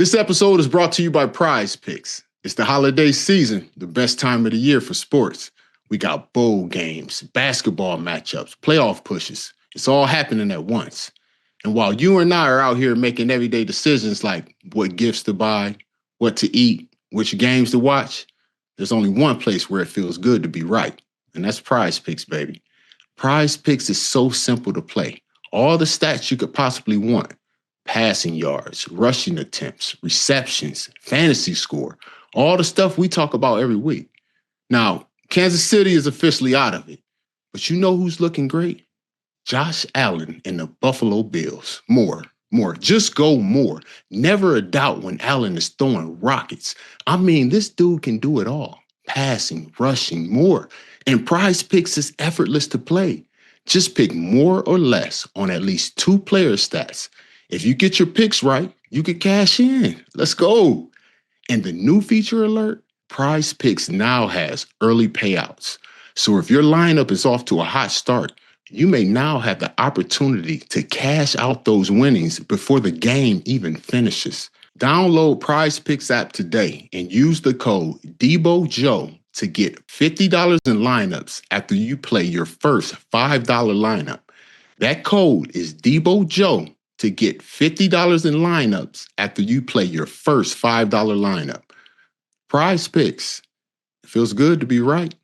This episode is brought to you by Prize Picks. It's the holiday season, the best time of the year for sports. We got bowl games, basketball matchups, playoff pushes. It's all happening at once. And while you and I are out here making everyday decisions like what gifts to buy, what to eat, which games to watch, there's only one place where it feels good to be right, and that's Prize Picks, baby. Prize Picks is so simple to play. All the stats you could possibly want. Passing yards, rushing attempts, receptions, fantasy score, all the stuff we talk about every week. Now, Kansas City is officially out of it, but you know who's looking great? Josh Allen and the Buffalo Bills. More. Just go more. Never a doubt when Allen is throwing rockets. I mean, this dude can do it all. Passing, rushing, more. And Prize Picks is effortless to play. Just pick more or less on at least 2 player stats. If you get your picks right, you can cash in. Let's go. And the new feature alert, Prize Picks now has early payouts. So if your lineup is off to a hot start, you may now have the opportunity to cash out those winnings before the game even finishes. Download Prize Picks app today and use the code Deebo Joe to get $50 in lineups after you play your first $5 lineup. That code is Deebo Joe to get $50 in lineups after you play your first $5 lineup. Prize Picks. It feels good to be right.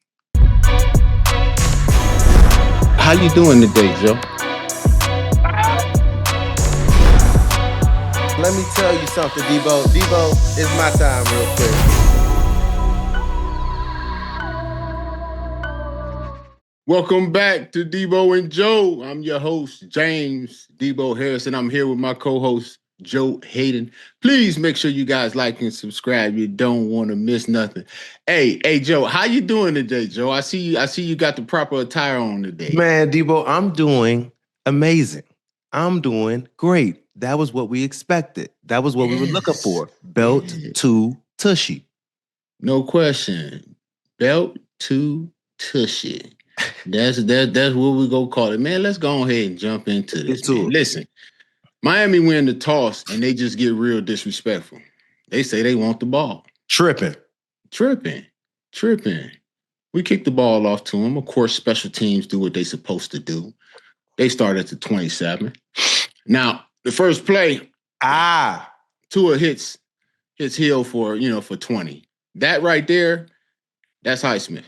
How you doing today, Joe? Let me tell you something, Deebo. Deebo, it's my time real quick. Welcome back to Deebo and Joe. I'm your host, James Deebo Harrison. I'm here with my co-host, Joe Haden. Please make sure you guys like and subscribe. You don't want to miss nothing. Hey, Joe, how you doing today, Joe? I see you got the proper attire on today. Man, Deebo, I'm doing amazing. I'm doing great. That was what we expected. That was what we were looking for. Belt to tushy. No question. Belt to tushy. That's what we go call it. Man, let's go ahead and jump into this. Listen, Miami win the toss and they just get real disrespectful. They say they want the ball. Tripping. We kick the ball off to them. Of course, special teams do what they're supposed to do. They start at the 27. Now, the first play, Tua hits heel for 20. That right there, that's Highsmith.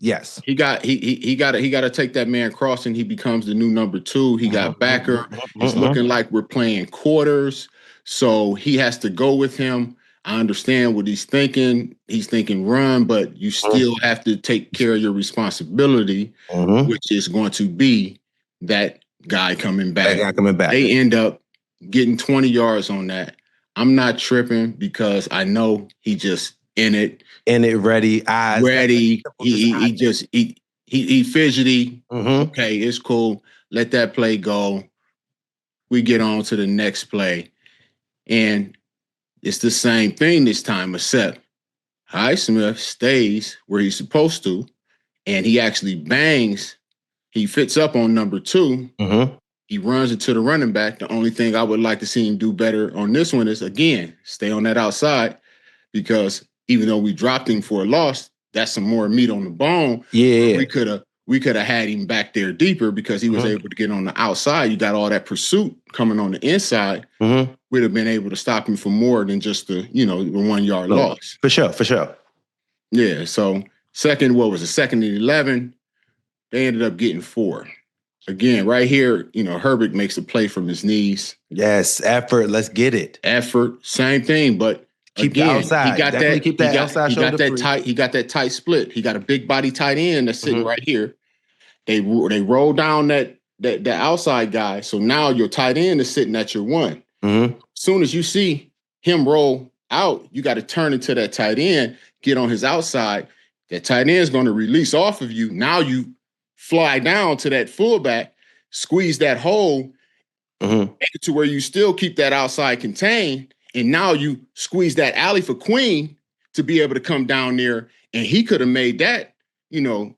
Yes. He got to take that man crossing. He becomes the new number 2. He got backer. It's looking like we're playing quarters. So he has to go with him. I understand what he's thinking. He's thinking run, but you still have to take care of your responsibility, which is going to be that guy coming back. They end up getting 20 yards on that. I'm not tripping because I know he just in it, ready, eyes ready. He fidgety. Okay, it's cool. Let that play go. We get on to the next play, and it's the same thing this time, except Highsmith stays where he's supposed to, and he actually bangs. He fits up on number 2. He runs into the running back. The only thing I would like to see him do better on this one is, again, stay on that outside, because even though we dropped him for a loss, that's some more meat on the bone. Yeah. We could have had him back there deeper because he was able to get on the outside. You got all that pursuit coming on the inside. We'd have been able to stop him for more than just the 1 yard loss. For sure. Yeah. So second and 11? They ended up getting 4. Again, right here, Herbert makes a play from his knees. Yes, effort. Let's get it. Effort, same thing, but keep the outside. He got that tight split. He got a big body tight end that's sitting right here. They roll down that outside guy. So now your tight end is sitting at your 1. As soon as you see him roll out, you got to turn into that tight end, get on his outside. That tight end is going to release off of you. Now you fly down to that fullback, squeeze that hole, make it to where you still keep that outside contained. And now you squeeze that alley for Queen to be able to come down there. And he could have made that,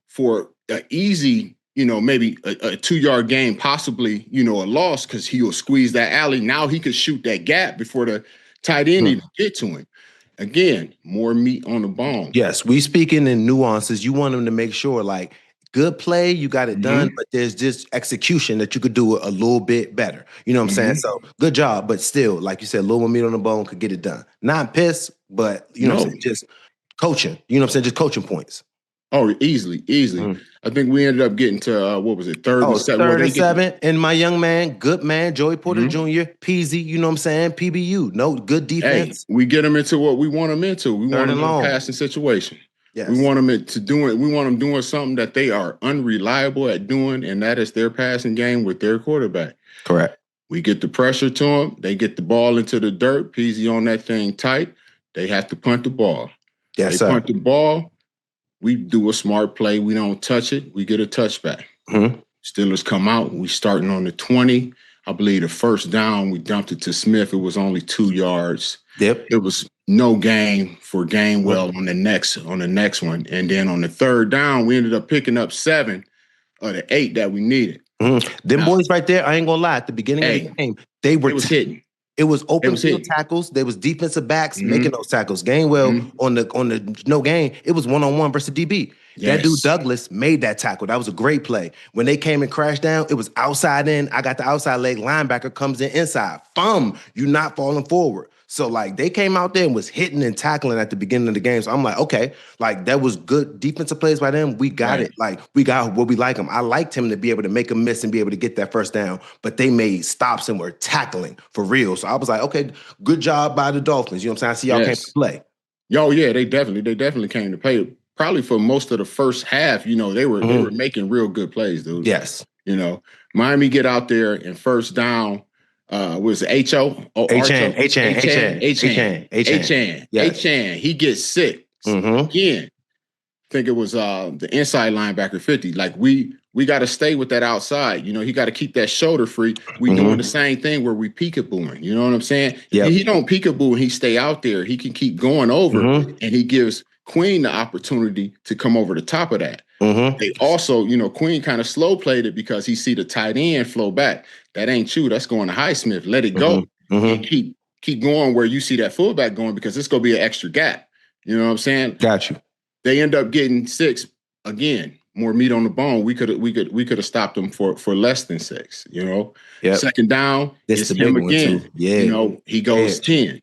for an easy, maybe a 2-yard gain, possibly, a loss, because he'll squeeze that alley. Now he could shoot that gap before the Tight end need to get to him. Again, more meat on the bone. Yes, we speaking in nuances. You want them to make sure, like, good play, you got it done, but there's just execution that you could do a little bit better. You know what I'm saying? So good job, but still, like you said, a little more meat on the bone could get it done. Not pissed, but you know what I'm saying? Just coaching. You know what I'm saying? Just coaching points. Oh, easily. I think we ended up getting to what was it, third and seven? Third and seven. And my young man, good man, Joey Porter Jr., Peasy, you know what I'm saying? PBU. No, good defense. Hey, we get him into what we want him into. We want him in a passing situation. Yes. We want them to doing. We want them doing something that they are unreliable at doing, and that is their passing game with their quarterback. Correct. We get the pressure to them. They get the ball into the dirt. Peasy on that thing tight. They have to punt the ball. Yes, they punt the ball. We do a smart play. We don't touch it. We get a touchback. Steelers come out. We starting on the 20. I believe the first down, we dumped it to Smith. It was only 2 yards. Yep. It was no gain for Gainwell on the next one. And then on the third down, we ended up picking up 7 of the 8 that we needed. Them boys right there, I ain't gonna lie, at the beginning of the game, they were hitting. It was open field tackles. There was defensive backs making those tackles. Gainwell on the no gain, it was one-on-one versus DB. Yes. That dude Douglas made that tackle. That was a great play. When they came and crashed down, it was outside in. I got the outside leg. Linebacker comes in inside. You're not falling forward. So, like, they came out there and was hitting and tackling at the beginning of the game. So I'm like, okay, like, that was good defensive plays by them. We got it. Like, we got what we like him. I liked him to be able to make a miss and be able to get that first down. But they made stops and were tackling for real. So I was like, okay, good job by the Dolphins. You know what I'm saying? I see y'all came to play. Yo, yeah, they definitely came to play. Probably for most of the first half, you know, they were making real good plays, dude. Yes. You know, Miami get out there and first down. Was it H.O.? H-N. He gets sick. Again, I think it was the inside linebacker 50. Like, we got to stay with that outside. You know, he got to keep that shoulder free. We doing the same thing where we peekabooing. You know what I'm saying? Yep. He don't peekaboo and he stay out there. He can keep going over and he gives Queen the opportunity to come over the top of that. They also, you know, Queen kind of slow played it because he see the tight end flow back. That ain't you. That's going to Highsmith. Let it go. And keep going where you see that fullback going because it's going to be an extra gap. You know what I'm saying? Got you. They end up getting 6 again. More meat on the bone. We could have stopped them for less than 6. You know. Yep. Second down, it's him again. Yeah. You know, he goes 10.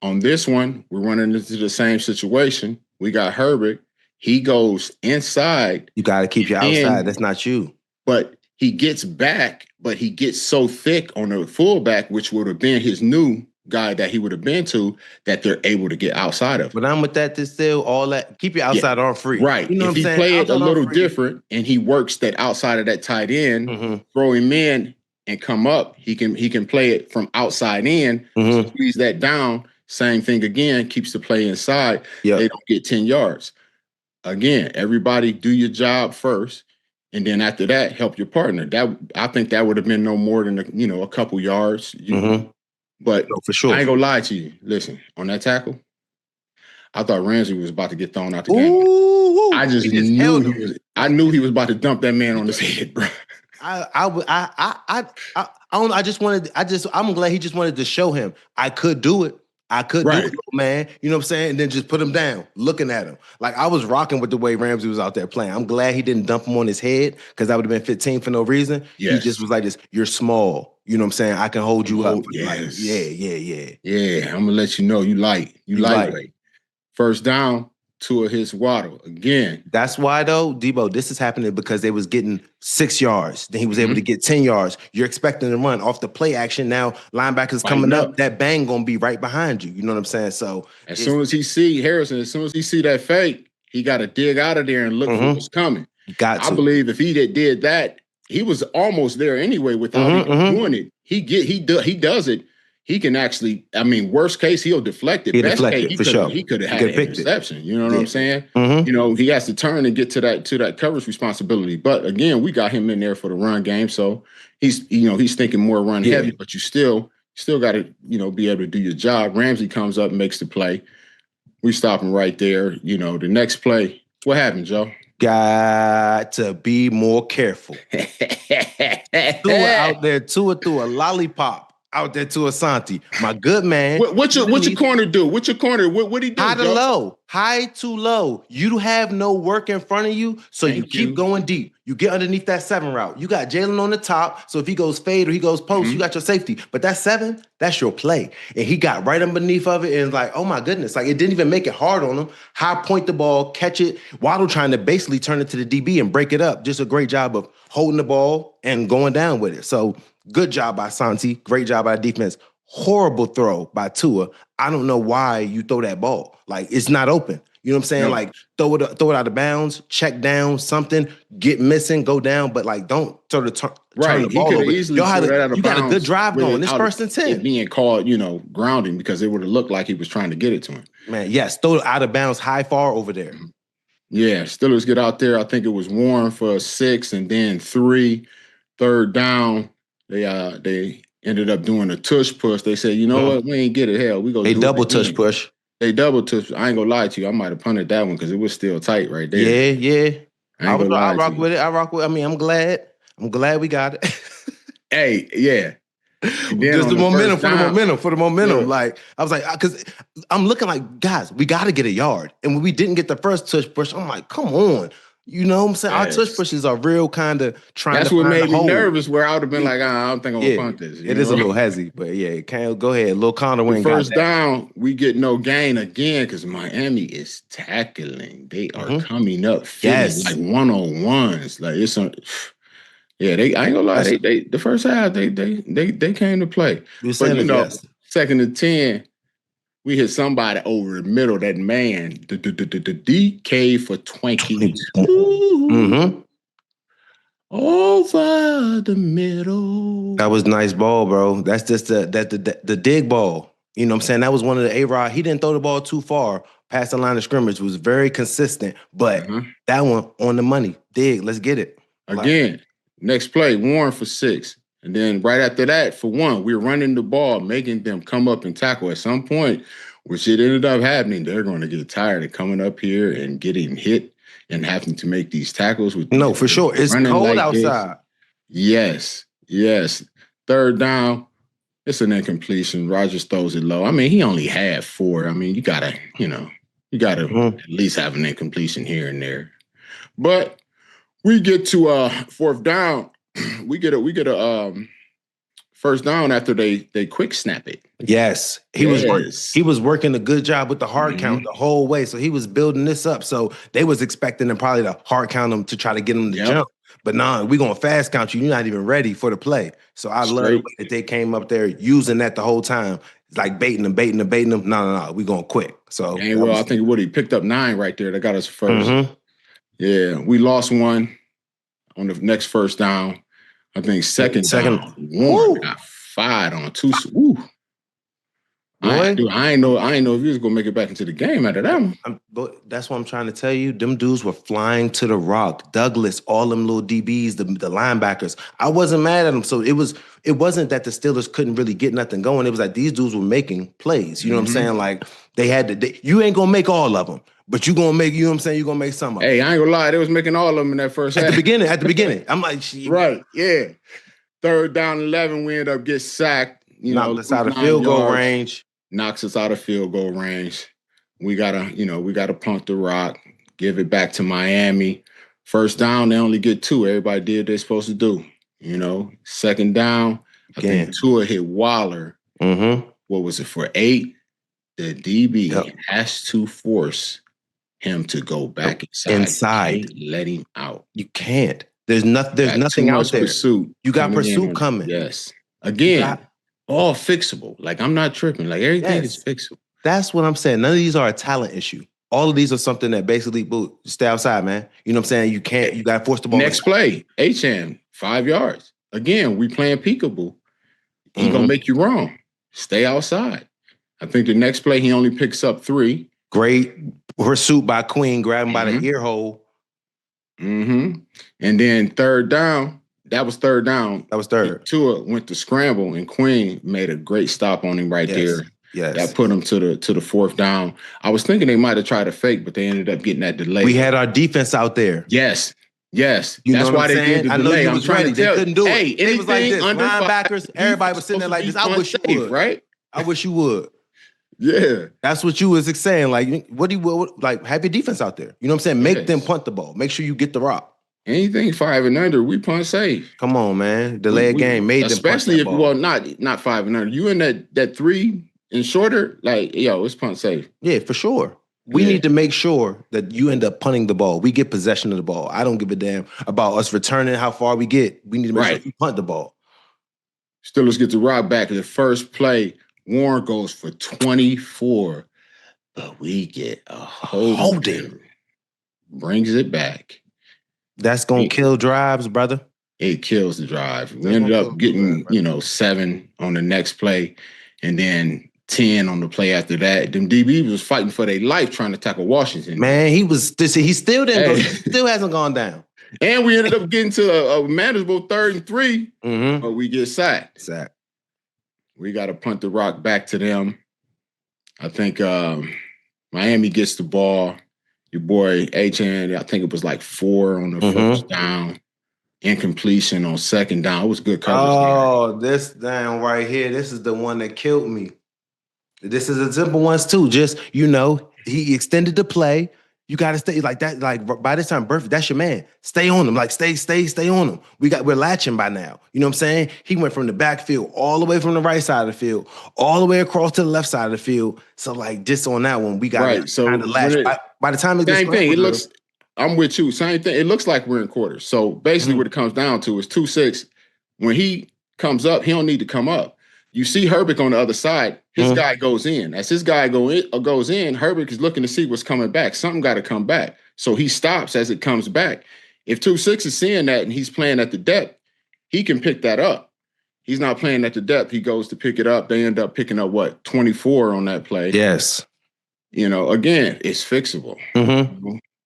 On this one, we're running into the same situation. We got Herbert. He goes inside. You got to keep your outside. That's not you. But he gets back, but he gets so thick on the fullback, which would have been his new guy that he would have been to, that they're able to get outside of. But I'm with that to still all that. Keep your outside arm free. Right. You know if he play it a little different and he works that outside of that tight end, throw him in and come up, he can play it from outside in, squeeze that down. Same thing again, keeps the play inside. Yep. They don't get 10 yards. Again, everybody do your job first, and then after that, help your partner. I think that would have been no more than a couple yards. But no, for sure. I ain't gonna lie to you. Listen, on that tackle, I thought Ramsey was about to get thrown out the game. I just knew he was about to dump that man on his head, bro. I'm glad he just wanted to show him I could do it. I could do it, man. You know what I'm saying? And then just put him down, looking at him. Like, I was rocking with the way Ramsey was out there playing. I'm glad he didn't dump him on his head because that would have been 15 for no reason. Yes. He just was like this, you're small. You know what I'm saying? I can hold you up. Yes. Like, yeah. Yeah, I'm going to let you know you lightweight. First down, Tua hits Waddle again. That's why, though, Deebo, this is happening because they was getting 6 yards. Then he was able to get 10 yards. You're expecting to run off the play action. Now, linebackers coming up. That bang going to be right behind you. You know what I'm saying? So as soon as he see that fake, he got to dig out of there and look for what's coming. I believe if he did that, he was almost there anyway without even doing it. He does it. He can actually, worst case, he'll deflect it. Best case, he could have had an interception. You know what I'm saying? You know, he has to turn and get to that coverage responsibility. But again, we got him in there for the run game. So he's thinking more run heavy, but you still got to, be able to do your job. Ramsey comes up and makes the play. We stop him right there. You know, the next play, what happened, Joe? Got to be more careful. Tua out there, Tua threw a lollipop out there to Asante. My good man. What your corner do? What your corner? What he do? High to low. High to low. You have no work in front of you, so you keep going deep. You get underneath that 7 route. You got Jalen on the top, so if he goes fade or he goes post, you got your safety. But that 7, that's your play. And he got right underneath of it and like, oh my goodness. Like, it didn't even make it hard on him. High point the ball, catch it. Waddle trying to basically turn it to the DB and break it up. Just a great job of holding the ball and going down with it. So good job by Santi. Great job by defense. Horrible throw by Tua. I don't know why you throw that ball. Like, it's not open. You know what I'm saying? No. Like, throw it out of bounds, check down, something, get missing, go down, but like, don't turn the ball over. You got a good drive going. This first and 10. It being called, grounding, because it would have looked like he was trying to get it to him. Man, yes, throw it out of bounds, high far over there. Yeah, Steelers get out there. I think it was Warren for 6 and then 3. Third down, they ended up doing a tush push. They said, you know what, we ain't get it. Hell, we go. They double tush push. They double tush. I ain't gonna lie to you. I might have punted that one because it was still tight right there. Yeah. I rock with it. I mean, I'm glad. We got it. Hey, yeah. Just the momentum for the momentum. Yeah. Like, I was like, because I'm looking like, guys, we got to get a yard. And when we didn't get the first tush push, I'm like, come on. You know what I'm saying? Yes. Our tush pushes are real kind of trying That's to what made me nervous, where I would have been like, I don't think I'm going to punt this. It is a little hezzy, but yeah, go ahead. Lil Connor went first down, we get no gain again because Miami is tackling. They are coming up like one-on-ones. Like, it's I ain't gonna lie. They the first half, they came to play. But, second and 10, we hit somebody over the middle. That man, the DK for 20. Over the middle. That was nice ball, bro. That's just the dig ball. You know what I'm saying? That was one of the A-Rod. He didn't throw the ball too far past the line of scrimmage. It was very consistent. But that one on the money. Dig, let's get it. Again, next play, Warren for 6. And then right after that, for 1, we're running the ball, making them come up and tackle. At some point, which it ended up happening, they're going to get tired of coming up here and getting hit and having to make these tackles. No, for sure. It's cold outside. Yes. Third down, it's an incompletion. Rodgers throws it low. I mean, he only had 4. I mean, you got to at least have an incompletion here and there. But we get to fourth down. We get a first down after they quick snap it. Yes. He was working a good job with the hard count the whole way. So he was building this up. So they was expecting them probably to hard count him to try to get him to jump. But nah, we're going to fast count you. You're not even ready for the play. So I love the way that they came up there using that the whole time. It's like baiting them. No. We're going quick. So I think he picked up 9 right there. That got us first. Yeah, we lost 1 on the next first down. I think second down, Warren got fired on 2. Woo. I ain't know if he was gonna make it back into the game after that one. That's what I'm trying to tell you. Them dudes were flying to the rock. Douglas, all them little DBs, the linebackers. I wasn't mad at them. So it wasn't that the Steelers couldn't really get nothing going. It was like these dudes were making plays. You know what I'm saying? Like they had to. You ain't gonna make all of them. But you gonna make, you know what I'm saying? You're gonna make some of them. Hey, I ain't gonna lie, they was making all of them in that first half. At the beginning. I'm like, right, yeah. Third down 11, we end up getting sacked. Knocked us out of field goal range. Knocks us out of field goal range. We gotta punt the rock, give it back to Miami. First down, they only get 2. Everybody did what they're supposed to do. Second down, I think Tua hit Waller. What was it, for 8? The DB has to force him to go back inside. Let him out. You can't. There's nothing out there. Pursuit you got pursuit coming. Yes. Again, all fixable. Like, I'm not tripping. Like, everything is fixable. That's what I'm saying. None of these are a talent issue. All of these are something that basically, stay outside, man. You know what I'm saying? You got to force the ball. Next play, H-Ham, 5 yards. Again, we playing peekaboo. He going to make you wrong. Stay outside. I think the next play, he only picks up 3. Great pursuit by Queen, grabbing by the ear hole. And then third down, that was third down. That was third. Tua went to scramble, and Queen made a great stop on him there. Yes. That put him to the fourth down. I was thinking they might have tried to fake, but they ended up getting that delay. We had our defense out there. Yes. Yes, You that's know why what I'm they saying? did the I know delay. you I'm was trying ready. to tell They couldn't do it. Hey, They was like anything this. under 5, Linebackers, everybody was sitting there like this. I wish you would. Right? I wish you would. Yeah. That's what you was saying. Like, what do you like? Have your defense out there. You know what I'm saying? Make them Yes. punt the ball. Make sure you get the rock. Anything 5 and under, we punt safe. Come on, man. Delay a game made them punt Especially that if ball. not 5 and under. You in that 3 and shorter, like it's punt safe. Yeah, for sure. We need to make sure that you end up punting the ball. We get possession of the ball. I don't give a damn about us returning how far we get. We need to make sure we punt the ball. Steelers get the rock back in the first play. Warren goes for 24, but we get a holding. Brings it back. That's going to kill drives, brother. It kills the drive. We ended up getting, 7 on the next play and then 10 on the play after that. Them DB was fighting for their life trying to tackle Washington. Man, he still didn't go. He still hasn't gone down. And we ended up getting to a manageable 3rd and 3, but we get sacked. We got to punt the rock back to them. I think Miami gets the ball. Your boy HN, I think it was like 4 on the first down. Incompletion on 2nd down. It was good coverage. Oh, this down right here. This is the one that killed me. This is a simple one too. Just, he extended the play. You got to stay like that. Like by this time, Burfict, that's your man. Stay on him. Like stay on him. We're latching by now. You know what I'm saying? He went from the backfield all the way from the right side of the field, all the way across to the left side of the field. So like just on that one, we got to kind of latch. By the time it gets same thing, it looks. I'm with you. Same thing. It looks like we're in quarters. So basically, what it comes down to is 2-6. When he comes up, he don't need to come up. You see Herbig on the other side. His guy goes in. As his guy goes in, Herbig is looking to see what's coming back. Something got to come back. So he stops as it comes back. If 2-6 is seeing that and he's playing at the depth, he can pick that up. He's not playing at the depth. He goes to pick it up. They end up picking up, 24 on that play. Yes. Again, it's fixable.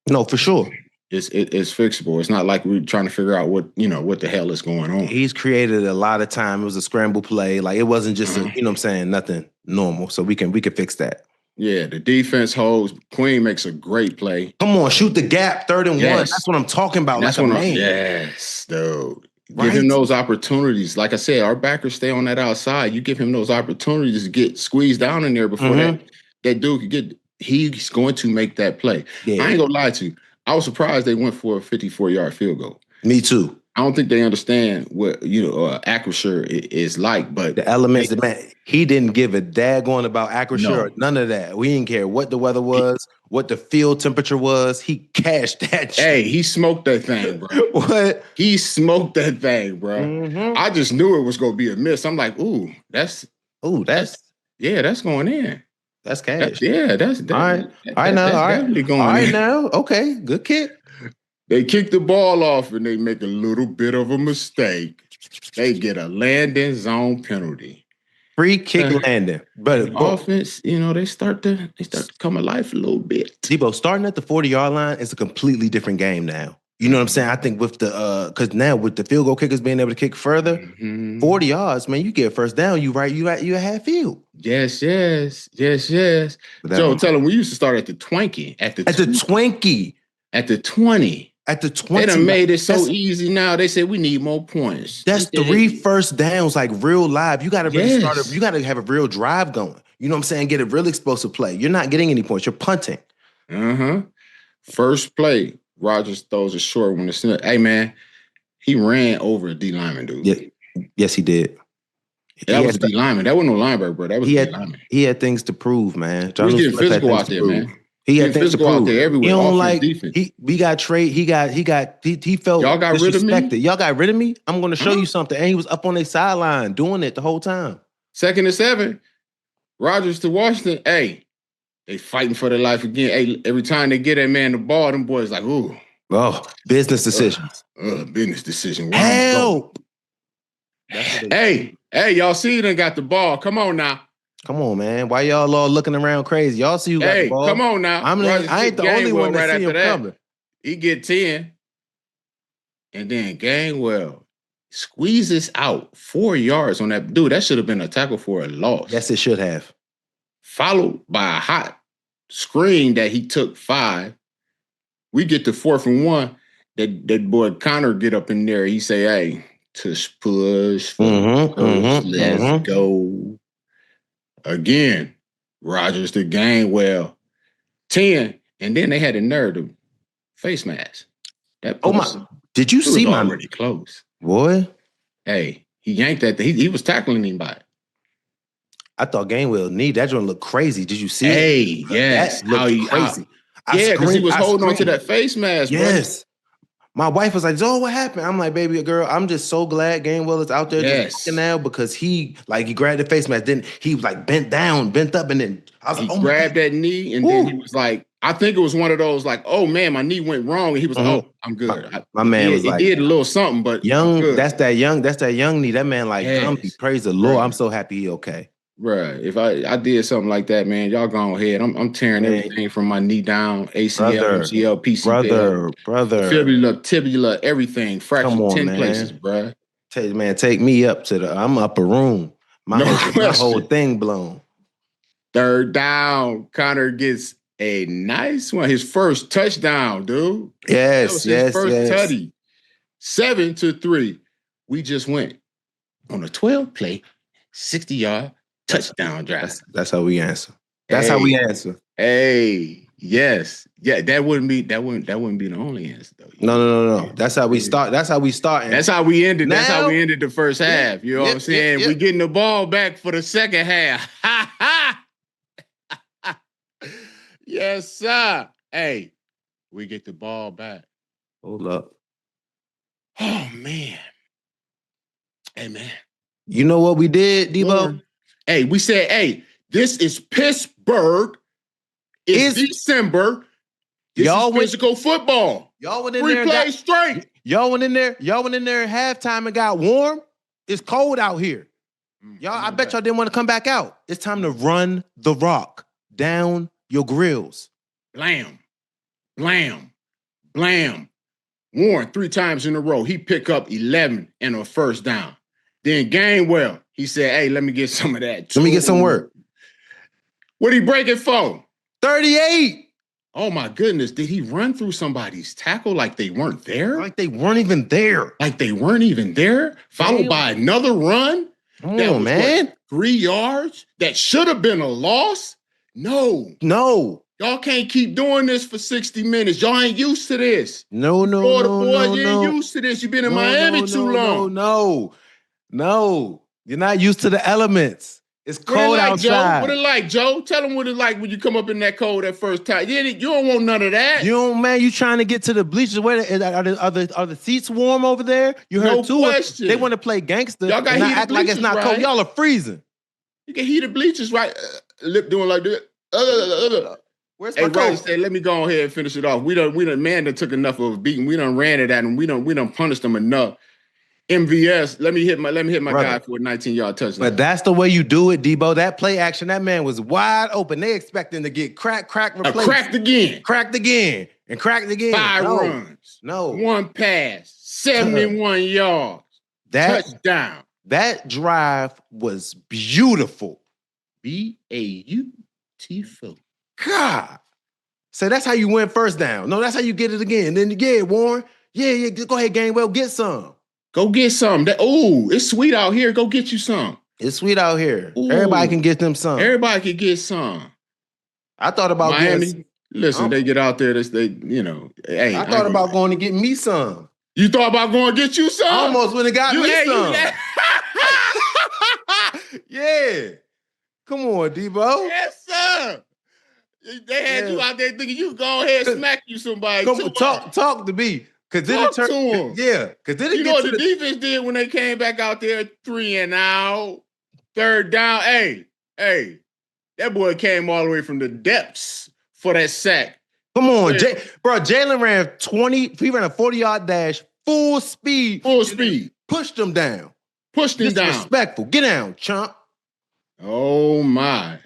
No, for sure. It's fixable. It's not like we're trying to figure out what the hell is going on. He's created a lot of time. It was a scramble play. Like it wasn't just nothing normal. So we can fix that. Yeah, the defense holds. Queen makes a great play. Come on, shoot the gap, 3rd and 1. That's what I'm talking about. That's like what a man. Yes, dude. Give him those opportunities. Like I said, our backers stay on that outside. You give him those opportunities to get squeezed down in there before that dude could get. He's going to make that play. Yeah. I ain't gonna lie to you. I was surprised they went for a 54-yard field goal. Me too. I don't think they understand what Acrisure is like, but the elements. He didn't give a daggone about Acrisure or none of that. We didn't care what the weather was, what the field temperature was. He cashed that shit. Hey, he smoked that thing, bro. What? He smoked that thing, bro. I just knew it was gonna be a miss. I'm like, that's going in. That's cash. That's all right. Definitely going in. All right now. Okay, good kick. They kick the ball off and they make a little bit of a mistake. They get a landing zone penalty. Free kick landing. But offense, they start to come alive a little bit. Deebo, starting at the 40-yard line is a completely different game now. You know what I'm saying? I think with because now with the field goal kickers being able to kick further, 40 yards, man, you get first down, you at half field. Yes. Joe, tell them we used to start at the Twinkie. At the Twinkie. At the 20. At the 20. They done made it so easy now. They said we need more points. That's 3 first downs, like real live. You got to really you got to have a real drive going. You know what I'm saying? Get a real explosive play. You're not getting any points. You're punting. First play. Rodgers throws a short one. Hey, man, he ran over a D lineman, dude. Yeah. Yes, he did. That was a D lineman. That wasn't no linebacker, bro. That was a D lineman. He had things to prove, man. He was getting physical out there, man. He had things to prove. Out there everywhere. He don't like. Defense. We got trade. He felt y'all got rid of me. Y'all got rid of me. I'm going to show you something. And he was up on their sideline doing it the whole time. 2nd and 7. Rodgers to Washington. Hey. They fighting for their life again. Hey, every time they get that man the ball, them boys like, ooh. Oh, business decisions. Business decision. Help. Hey, y'all see they got the ball. Come on now. Come on, man. Why y'all all looking around crazy? Y'all see who got the ball? Come on now. I ain't the only one that see him coming. He get 10. And then Gainwell squeezes out 4 yards on that. Dude, that should have been a tackle for a loss. Yes, it should have. Followed by a hot screen that he took 5. We get to 4th and 1. that boy Connor get up in there. He say, "Hey, tush push, let's go." Again, Rodgers the game well. 10, and then they had a nerve to face mask. That did you see my already close? Boy. Hey, he yanked that. He was tackling him by it. I thought Gainwell knee. That joint looked crazy. Did you see it? Hey, yes. That looked crazy. Because he was holding on to that face mask, yes. Bro. My wife was like, "Joe, what happened?" I'm like, "Baby, girl, I'm just so glad Gainwell is out there just walking now because he grabbed the face mask. Then he was like bent up, and then I was he grabbed that knee, and then he was like, I think it was one of those like, "Oh man, my knee went wrong," and he was like, "Oh, I'm good." My man was like, he did a little something, but young. That's that young knee. That man like, praise the Lord. I'm so happy he okay. Right. If I did something like that, man, y'all go ahead. I'm tearing everything from my knee down, ACL, MCL, PCL, brother, fibula, everything, fractured 10 places, bro. Take me up to I'm upper room. My whole thing blown. 3rd down, Connor gets a nice one. His first touchdown, dude. Yes, his first tutty. 7-3. We just went on a 12-play, 60-yard touchdown drive. That's how we answer. That's how we answer. Hey, yes. Yeah, that wouldn't be the only answer though. No. That's how we start. That's how we start. That's how we ended. That's how we ended the first half. You know what I'm saying? We getting the ball back for the second half. Yes, sir. Hey, we get the ball back. Hold up. Oh man. Hey man. You know what we did, Deebo? Hey, we said, hey, this is Pittsburgh. It's December. This is physical football. Y'all went in 3 plays straight. Y'all went in there at halftime and got warm. It's cold out here. I bet y'all didn't want to come back out. It's time to run the rock down your grills. Blam. Blam. Blam. Warren 3 times in a row. He picked up 11 and a first down. Then Gainwell, he said, hey, let me get some of that too. Let me get some work. What did he break it for? 38. Oh, my goodness. Did he run through somebody's tackle like they weren't there? Like they weren't even there. Followed by another run? Oh, man. 3 yards? That should have been a loss? No. Y'all can't keep doing this for 60 minutes. Y'all ain't used to this. No. You ain't used to this. You've been in Miami too long. No. You're not used to the elements. It's cold outside. What it like, Joe? Tell them what it like when you come up in that cold that first time. You don't want none of that. You trying to get to the bleachers. Where are the seats warm over there? You heard no question. They want to play gangster. Y'all got heated bleachers, like it's not cold. Y'all are freezing. You get heated bleachers, right? Lip doing like this. Where's my coach? Said, let me go ahead and finish it off. We done man that took enough of a beating. We done ran it at him. We done punished them enough. MVS, let me hit my guy for a 19-yard touchdown. But that's the way you do it, Deebo. That play action, that man was wide open. They expecting to get cracked, replaced. Cracked again. 5 runs. No. 1 pass. 71 yards. Touchdown. That drive was beautiful. beautiful. God. So that's how you win first down. No, that's how you get it again. Then Warren. Yeah. Go ahead, Gainwell. Get some. Go get some. It's sweet out here. Go get you some. It's sweet out here. Ooh. Everybody can get them some. Everybody can get some. I thought about Miami. Listen, they get out there. Hey, I thought about going to get me some. You thought about going to get you some? I almost went and got me some. Yeah. Come on, Deebo. Yes, sir. They had you out there thinking you go ahead and smack you somebody. Talk to me. Talk to him. Yeah. Because then you know what the defense did when they came back out there 3 and out, 3rd down. Hey, that boy came all the way from the depths for that sack. Come on, Jalen ran 20. He ran a 40-yard dash, full speed. Pushed him down. Disrespectful. Get down, chump. Oh my!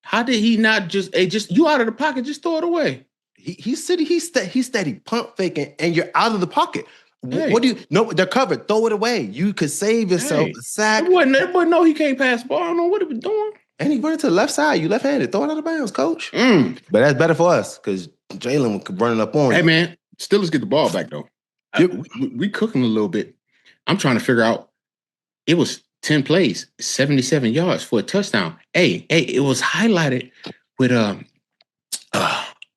How did he not just you out of the pocket? Just throw it away. He's steady pump faking, and you're out of the pocket. Hey. What do you? No, they're covered. Throw it away. You could save yourself a sack. Everybody know he can't pass the ball. I don't know what he was doing. And he running to the left side. You left-handed. Throw it out of bounds, coach. But that's better for us because Jalen could run it up on you. Hey man, Steelers get the ball back though. We cooking a little bit. I'm trying to figure out. It was 10 plays, 77 yards for a touchdown. Hey, it was highlighted with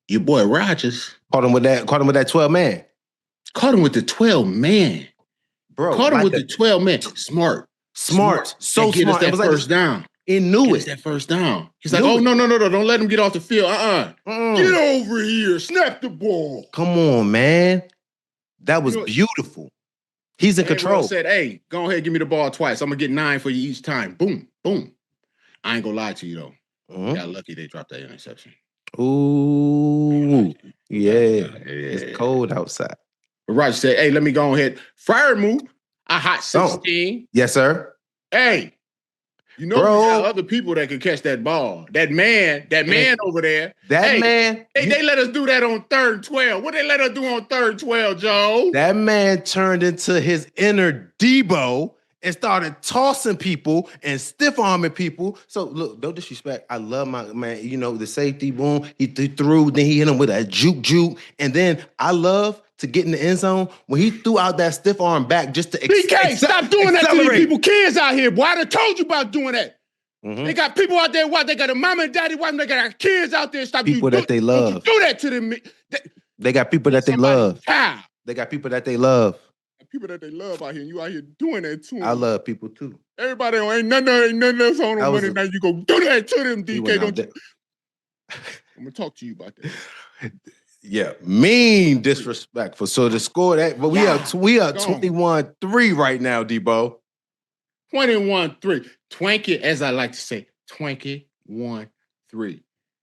your boy Rodgers. Caught him with that 12 man. Caught him with the 12 man. Bro. Caught him with the 12 man. Smart. So get smart. Us that first down. He knew it. That first down. He's like, oh, no. Don't let him get off the field. Get over here. Snap the ball. Come on, man. That was beautiful. He's in control. Said, hey, go ahead, give me the ball twice. I'm going to get 9 for you each time. Boom, boom. I ain't going to lie to you, though. Got lucky they dropped that interception. Ooh. Yeah. It's cold outside. But Roger said, hey, let me go ahead. Fire move. A hot 16. Yes, sir. Hey. You know, we got other people that can catch that ball. That man over there. Man. They let us do that on 3rd and 12. What they let us do on 3rd and 12, Joe? That man turned into his inner Deebo and started tossing people and stiff-arming people. So, look, no disrespect. I love my man. You know, the safety, boom. He threw, then he hit him with a juke. And then I love to get in the end zone when he threw out that stiff arm back just to BK, stop doing that to these people, kids out here. Boy, I done told you about doing that. They got people out there, they got a mama and daddy, they got kids out there. Stop people that they love. Do that to them. They got people that they love. Child. They got people that they love. People that they love out here, and you out here doing that to them. I love people too. Everybody ain't nothing else on them money. Now you go do that to them, DK. Don't you? I'm gonna talk to you about that. Yeah, mean disrespectful. So the score that, but we are 21-3 right now, Deebo. 21-3. Twanky, as I like to say, 21-3.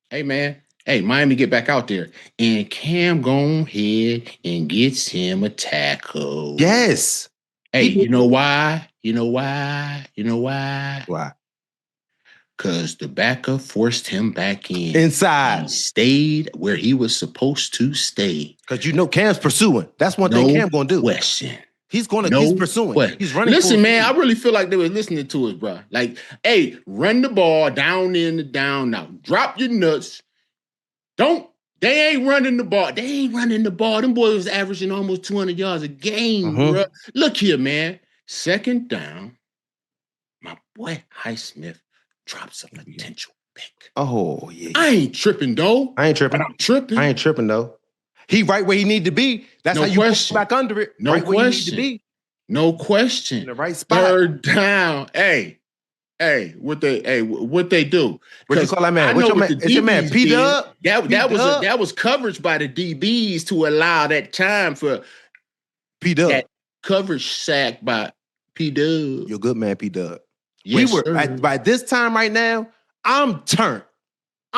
Hey, man. Hey, Miami get back out there. And Cam go ahead and gets him a tackle. Yes. Hey, you know why? Why? Because the backup forced him back in. Inside. He stayed where he was supposed to stay. Because you know Cam's pursuing. That's one thing Cam going to do. Question. He's pursuing. Question. He's running. Listen, man, I really feel like they were listening to us, bro. Like, hey, run the ball down in the down now. Drop your nuts. They ain't running the ball. Them boys was averaging almost 200 yards a game, bro. Look here, man. 2nd down. My boy Highsmith drops a potential pick. Oh, yeah. I ain't tripping, though. I ain't tripping. But I'm tripping. I ain't tripping, though. He right where he need to be. That's how you push back under it. No right question. Where you need to be. No question. In the right spot. 3rd down. Hey, what they do? What you call that man? It's your man, P-Dub? That was coverage by the DBs to allow that time for P-Dub. That coverage sack by P-Dub. You're good man, P-Dub. Yes, by this time right now, I'm turned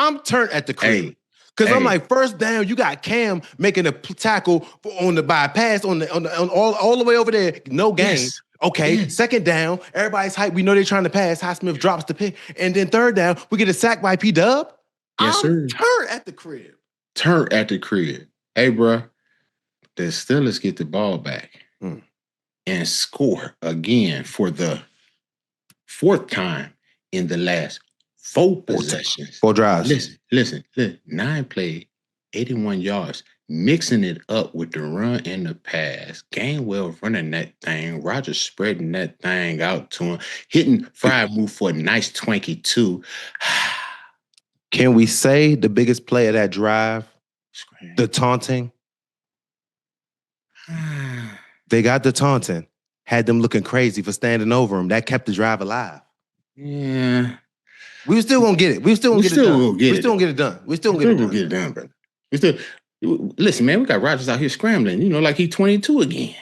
at the crib. Because I'm like, 1st down, you got Cam making a tackle on the bypass on all the way over there. No gain. Yes. Okay, 2nd down, everybody's hyped. We know they're trying to pass. Highsmith drops the pick. And then 3rd down, we get a sack by P-Dub. Yes, sir. Turn at the crib. Hey, bro, the Steelers get the ball back and score again for the 4th time in the last 4 possessions. 4 drives. Listen. 9 play, 81 yards. Mixing it up with the run and the pass. Gainwell running that thing. Rodgers spreading that thing out to him. Hitting Fry move for a nice 22. Can we say the biggest play of that drive? The taunting? They got the taunting. Had them looking crazy for standing over him. That kept the drive alive. Yeah. We still won't get it. We still won't get it done. We still won't get it done. We still won't get it done, brother. We still... Listen, man, we got Rodgers out here scrambling, like he's 22 again.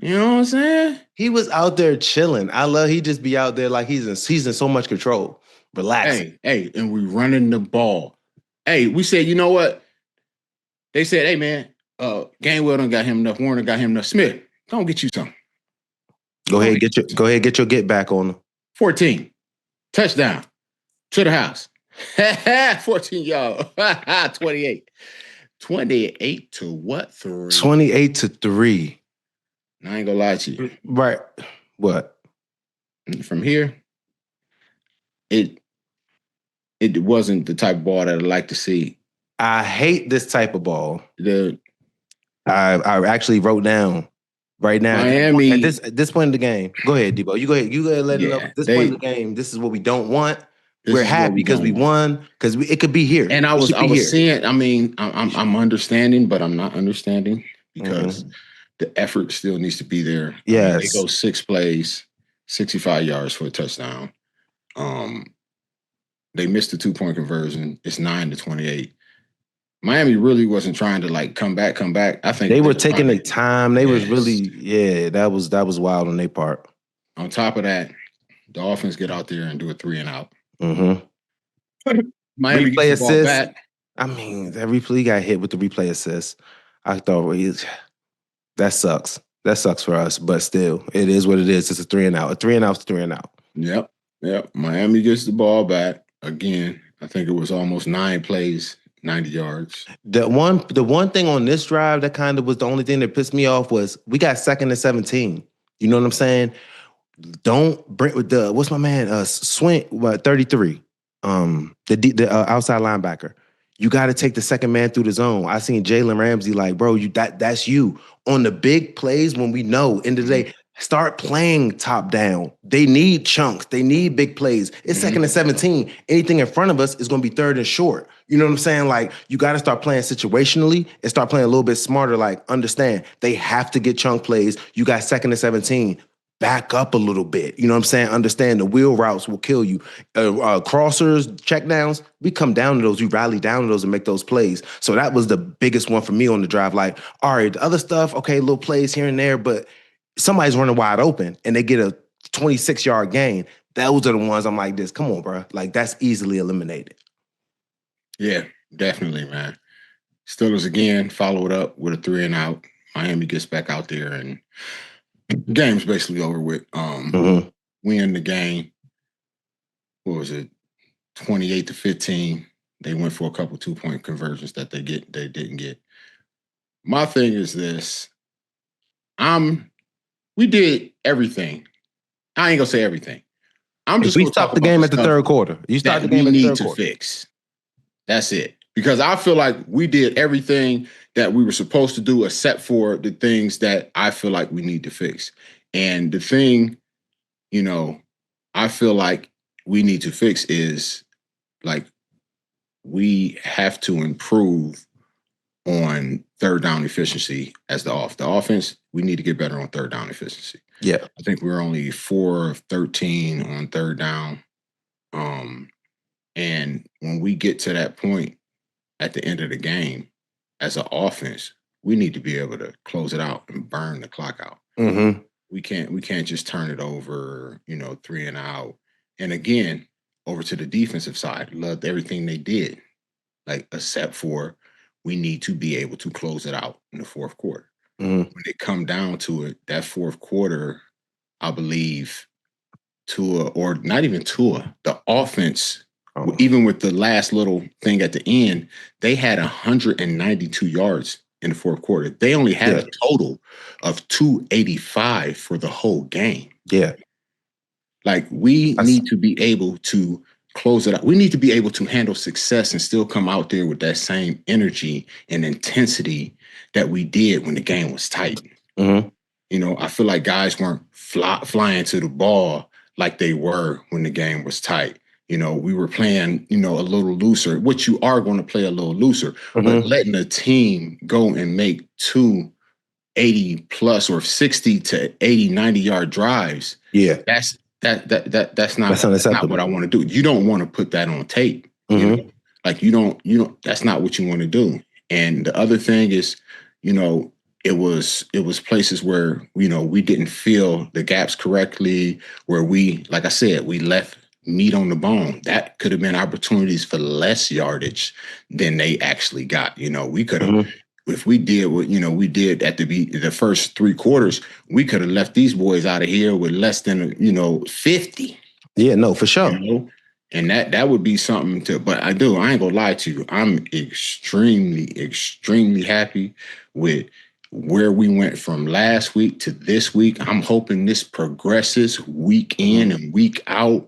You know what I'm saying? He was out there chilling. I love he just be out there like he's in so much control. Relaxing. Hey, and we running the ball. Hey, we said, you know what? They said, hey, man, Gainwell done got him enough. Warner got him enough. Smith, go get you some. Go ahead, get your get back on him. 14. Touchdown. To the house. 14 yards. 28. 28 to what? 3? 28-3. I ain't gonna lie to you. Right. What? From here, it wasn't the type of ball that I'd like to see. I hate this type of ball. I actually wrote down right now. Miami At this point in the game. Go ahead, Deebo. You go ahead. You go ahead. Let them know. At this point in the game, this is what we don't want. We're happy because we won. Because it could be here. And I was seeing. I mean, I'm understanding, but I'm not understanding because the effort still needs to be there. Yes, I mean, they go 6 plays, 65 yards for a touchdown. They missed the 2-point conversion. It's 9-28. Miami really wasn't trying to like come back. I think they were taking their time. They was really, that was wild on their part. On top of that, the Dolphins get out there and do a 3-and-out. Miami gets the ball back. I mean, that replay got hit with the replay assist. I thought that sucks. That sucks for us, but still, it is what it is. It's a 3-and-out. A 3-and-out's a 3-and-out. Yep. Miami gets the ball back again. I think it was almost 9 plays. 90 yards. The one thing on this drive that kind of was the only thing that pissed me off was we got 2nd and 17. You know what I'm saying? Don't bring with the what's my man? Swing 33. The outside linebacker. You got to take the second man through the zone. I seen Jalen Ramsey like, bro, that's you on the big plays when we know end of the day. Start playing top down. They need chunks. They need big plays. It's 2nd and 17. Anything in front of us is going to be 3rd and short. You know what I'm saying? Like, you got to start playing situationally and start playing a little bit smarter. Like, understand, they have to get chunk plays. You got 2nd and 17. Back up a little bit. You know what I'm saying? Understand the wheel routes will kill you. Crossers, checkdowns, we come down to those. We rally down to those and make those plays. So that was the biggest one for me on the drive. Like, all right, the other stuff, okay, little plays here and there, but somebody's running wide open and they get a 26-yard gain. Those are the ones I'm like this. Come on, bro. Like, that's easily eliminated. Yeah, definitely, man. Steelers again follow it up with a 3-and-out. Miami gets back out there and the game's basically over with. We end the game. What was it? 28-15. They went for a couple 2-point conversions that they didn't get. My thing is this. We did everything. I ain't gonna say everything. We stopped the game at the 3rd quarter. You stopped the game at the 3rd quarter. Fix. That's it. Because I feel like we did everything that we were supposed to do except for the things that I feel like we need to fix. And the thing, I feel like we need to fix is like we have to improve on 3rd down efficiency as the offense. We need to get better on 3rd down efficiency. Yeah. I think we're only 4 of 13 on 3rd down. And when we get to that point at the end of the game, as an offense, we need to be able to close it out and burn the clock out. We can't just turn it over, 3-and-out. And again, over to the defensive side, loved everything they did, like except for we need to be able to close it out in the 4th quarter. When it come down to it, that 4th quarter, I believe Tua, or not even Tua, the offense, even with the last little thing at the end, they had 192 yards in the 4th quarter. They only had a total of 285 for the whole game. Yeah. Like, we need to be able to close it out. We need to be able to handle success and still come out there with that same energy and intensity that we did when the game was tight. I feel like guys weren't flying to the ball like they were when the game was tight. We were playing, a little looser, which you are going to play a little looser, but letting the team go and make 2 80+ or 60 to 80, 90-yard drives. Yeah. That's not what I want to do. You don't want to put that on tape. Like, you don't, that's not what you want to do. And the other thing is, it was places where, we didn't fill the gaps correctly, where we, like I said, we left meat on the bone. That could have been opportunities for less yardage than they actually got. We could have, if we did what, we did at the first 3 quarters, we could have left these boys out of here with less than, 50. Yeah, no, for sure. And that would be something but I ain't gonna lie to you. I'm extremely, extremely happy with where we went from last week to this week. I'm hoping this progresses week in and week out.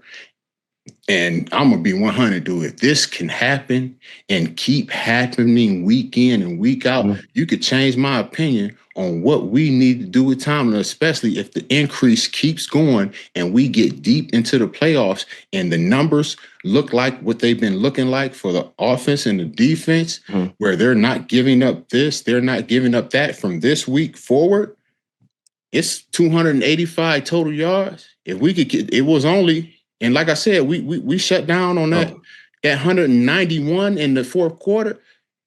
And I'm going to be 100, dude. If this can happen and keep happening week in and week out, you could change my opinion on what we need to do with Tomlin, especially if the increase keeps going and we get deep into the playoffs and the numbers look like what they've been looking like for the offense and the defense, where they're not giving up this, they're not giving up that from this week forward. It's 285 total yards. If we could get, it was only, and like I said, we shut down on that 191 in the fourth quarter.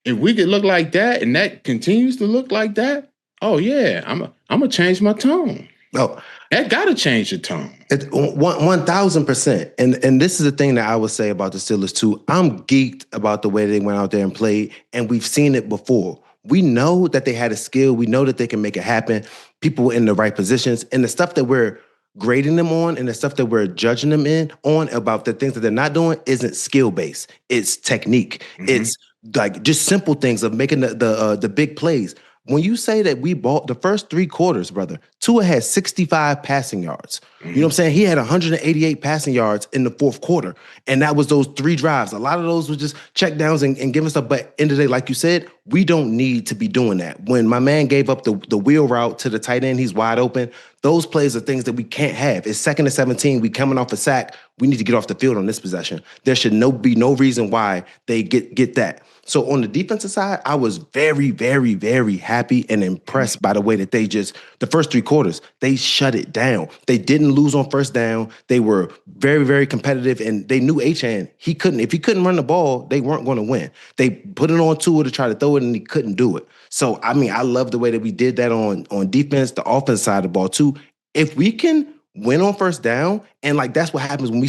If we could look like that and that continues to look like that, oh yeah, I'm gonna change my tone. Oh, that gotta change the tone. 1,000%. And this is the thing that I would say about the Steelers too. I'm geeked about the way they went out there and played, and we've seen it before. We know that they had a skill. We know that they can make it happen. People in the right positions, and the stuff that we're grading them on and the stuff that we're judging them on about the things that they're not doing isn't skill-based. It's technique. It's like just simple things of making the big plays. When you say that we bought the first 3 quarters, brother, Tua had 65 passing yards. You know what I'm saying? He had 188 passing yards in the fourth quarter. And that was those 3 drives. A lot of those were just check downs and giving stuff. But end of the day, like you said, we don't need to be doing that. When my man gave up the wheel route to the tight end, he's wide open. Those plays are things that we can't have. It's 2nd and 17. We coming off a sack. We need to get off the field on this possession. There should be no reason why they get that. So on the defensive side, I was very, very, very happy and impressed by the way that they just, the first 3 quarters, they shut it down. They didn't lose on first down. They were very, very competitive, and they knew Achane, if he couldn't run the ball, they weren't going to win. They put it on Tua to try to throw it, and he couldn't do it. So, I mean, I love the way that we did that on defense, the offense side of the ball too. If we can win on first down, and like that's what happens when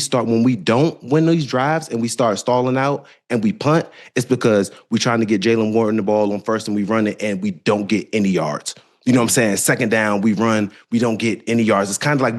we don't win these drives and we start stalling out and we punt, it's because we're trying to get Jalen Warren the ball on first and we run it and we don't get any yards. You know what I'm saying? Second down, we run, we don't get any yards. It's kind of like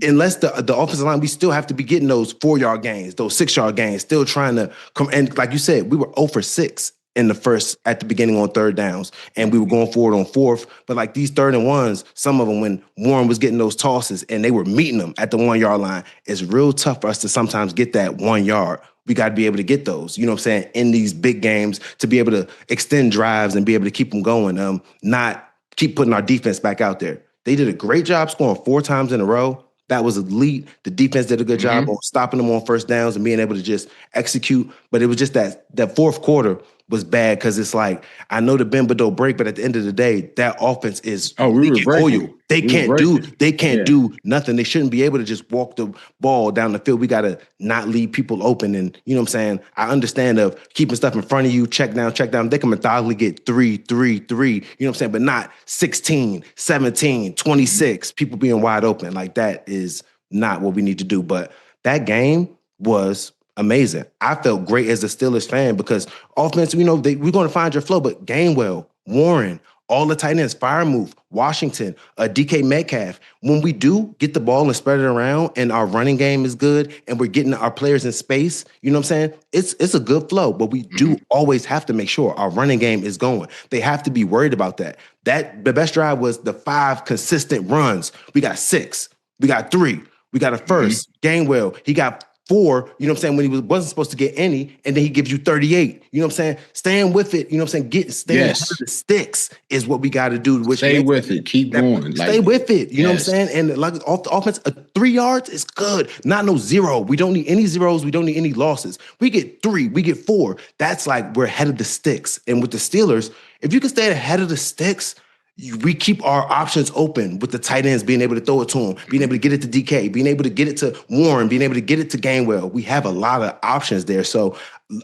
unless the offensive line, we still have to be getting those 4-yard gains, those 6-yard gains, still trying to come. And like you said, we were 0 for 6 in the first at the beginning on third downs, and we were going forward on fourth. But like these 3rd and 1s, some of them when Warren was getting those tosses and they were meeting them at the 1-yard line, it's real tough for us to sometimes get that 1 yard. We got to be able to get those, you know what I'm saying, in these big games to be able to extend drives and be able to keep them going, not keep putting our defense back out there. They did a great job scoring 4 times in a row. That was elite. The defense did a good job on stopping them on first downs and being able to just execute. But it was just that fourth quarter was bad because it's like, I know the bend but don't break, but at the end of the day, that offense is oil. They can't do nothing. They shouldn't be able to just walk the ball down the field. We got to not leave people open. And you know what I'm saying? I understand of keeping stuff in front of you, check down. They can methodically get 3, 3, 3, you know what I'm saying? But not 16, 17, 26, people being wide open. Like that is not what we need to do. But that game was amazing. I felt great as a Steelers fan because offense, we're going to find your flow, but Gainwell, Warren, all the tight ends, Firemouth, Washington, DK Metcalf, when we do get the ball and spread it around and our running game is good and we're getting our players in space, you know what I'm saying? It's a good flow, but we do always have to make sure our running game is going. They have to be worried about that. The best drive was the 5 consistent runs. We got 6. We got 3. We got a first. Gainwell, he got 4, you know what I'm saying, when he wasn't supposed to get any, and then he gives you 38. You know what I'm saying? Staying with it, you know what I'm saying? Staying ahead of the sticks is what we got to do. Stay with it. Keep going. Stay with it. You know what I'm saying? And like off the offense, 3 yards is good. Not no 0. We don't need any zeros. We don't need any losses. We get 3. We get 4. That's like we're ahead of the sticks. And with the Steelers, if you can stay ahead of the sticks, we keep our options open with the tight ends being able to throw it to him, being able to get it to DK, being able to get it to Warren, being able to get it to Gainwell. We have a lot of options there. So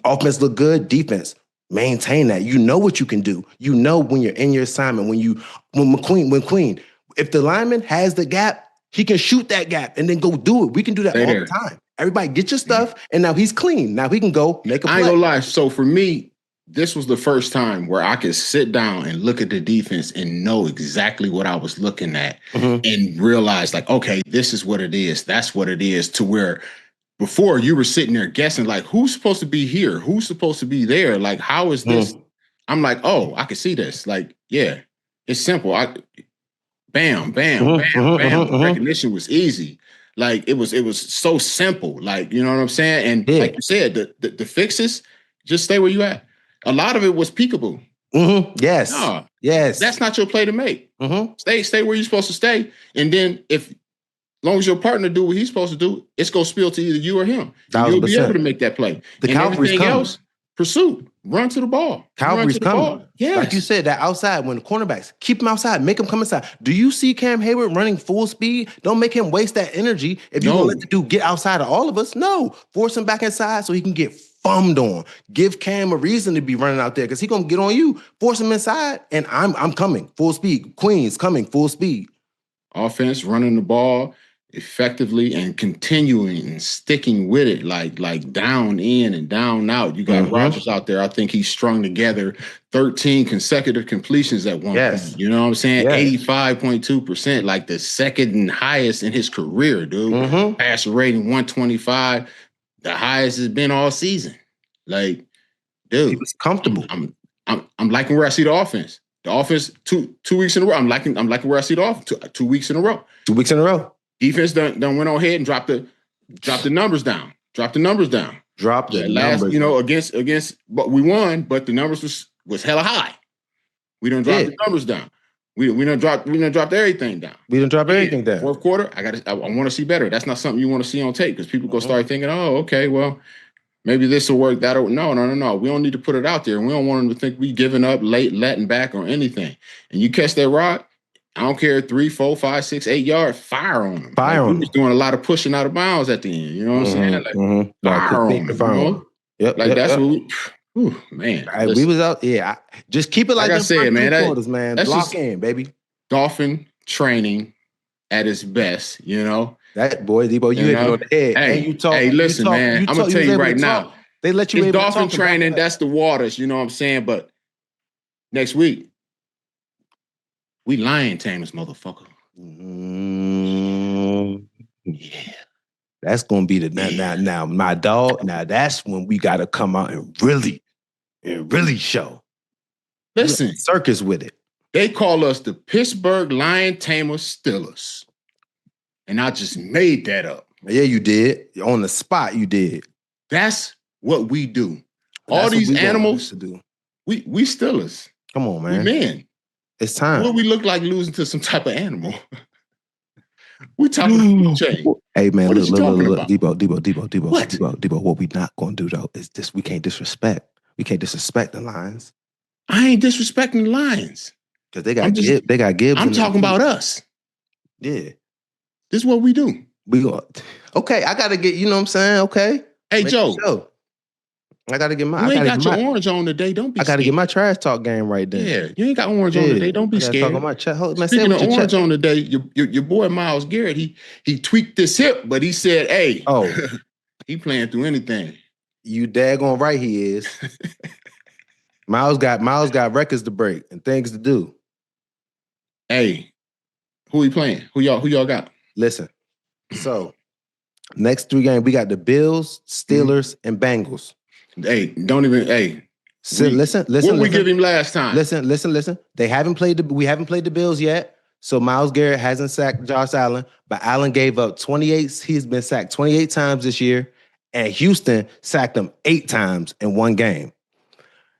offense look good, defense, maintain that. You know what you can do. You know when you're in your assignment, when Queen, if the lineman has the gap, he can shoot that gap and then go do it. We can do that all the time. Everybody get your stuff, and now he's clean. Now he can go make a play. I ain't gonna lie. So for me, this was the first time where I could sit down and look at the defense and know exactly what I was looking at and realize like, okay, this is what it is. That's what it is, to where before you were sitting there guessing like, who's supposed to be here? Who's supposed to be there? Like, how is this? I'm like, oh, I can see this. Like, yeah, it's simple. Bam. The recognition was easy. Like it was so simple. Like, you know what I'm saying? And like you said, the fixes, just stay where you at. A lot of it was peekaboo. Yes. No, yes. That's not your play to make. Stay where you're supposed to stay. And then as long as your partner do what he's supposed to do, it's gonna spill to either you or him. And you'll be able to make that play. The Cavalry's coming. Else, pursuit. Run to the ball. Cavalry's coming. Yes. Like you said, that outside, when the cornerbacks, keep him outside, make him come inside. Do you see Cam Hayward running full speed? Don't make him waste that energy. If you're going to let the dude get outside of all of us, no. Force him back inside so he can get bummed on. Give Cam a reason to be running out there because he's going to get on you. Force him inside, and I'm coming full speed. Queens coming full speed. Offense, running the ball effectively and continuing and sticking with it, like down in and down out. You got Rodgers out there. I think he's strung together 13 consecutive completions at one point. You know what I'm saying? 85.2%, like the second and highest in his career, dude. Passer rating 125, the highest has been all season. Like, dude, he was comfortable. I'm liking where I see the offense. The offense 2 weeks in a row. I'm liking where I see the offense 2 weeks in a row. 2 weeks in a row. Defense done went on ahead and dropped the numbers down. Dropped the numbers down. You know, against, but we won, but the numbers was hella high. We done dropped the numbers down. We done dropped everything down. We done dropped everything down. Fourth quarter, I want to see better. That's not something you want to see on tape because people go start thinking, oh, okay, well, maybe this will work. That'll no. We don't need to put it out there. We don't want them to think we giving up, late, letting back, or anything. And you catch that rod, I don't care, 3, 4, 5, 6, 8 yards, fire on them. Fire on them. He was doing a lot of pushing out of bounds at the end. You know what I'm saying? Like, fire on them. Yep. Like that's what man. We was out. Yeah. Just keep it like I said, man. Quarters, man. Lock in, baby. Dolphin training at its best, you know. That boy, Deebo, you hit it on the head. Hey, you talk, hey, listen, man. I'm gonna tell you right now. They let you it's Dolphin training, that's the waters, you know what I'm saying? But next week, we lion tamers, motherfucker. Yeah. That's gonna be now my dog. Now that's when we gotta come out and really show. Listen, circus with it. They call us the Pittsburgh Lion Tamer Steelers. And I just made that up. Yeah, you did. On the spot, you did. That's what we do. All these animals to do. We Steelers. Come on, man. We men. It's time. What we look like losing to some type of animal. We talking about change. Hey man, look, Deebo. What? Deebo, what we not gonna do though is this: we can't disrespect. We can't disrespect the Lions. I ain't disrespecting the Lions. Because they got Gibbs. I'm talking about us. Yeah. This is what we do. Okay, I gotta get, you know what I'm saying? Okay. Hey, Joe. I gotta get my. You ain't got your orange on today. Don't be scared. I gotta get my trash talk game right there. Yeah, you ain't got orange on today. Don't be scared. Talk on my Speaking of orange on today, your boy Myles Garrett, he tweaked this hip, but he said, "Hey, he playing through anything." You daggone right he is. Myles got records to break and things to do. Hey, who he playing? Who y'all got? Listen, so next 3 games we got the Bills, Steelers, and Bengals. Hey, don't even. Hey, listen. What we give him last time? Listen. We haven't played the Bills yet. So Myles Garrett hasn't sacked Josh Allen, but Allen gave up 28. He's been sacked 28 times this year, and Houston sacked him 8 times in one game.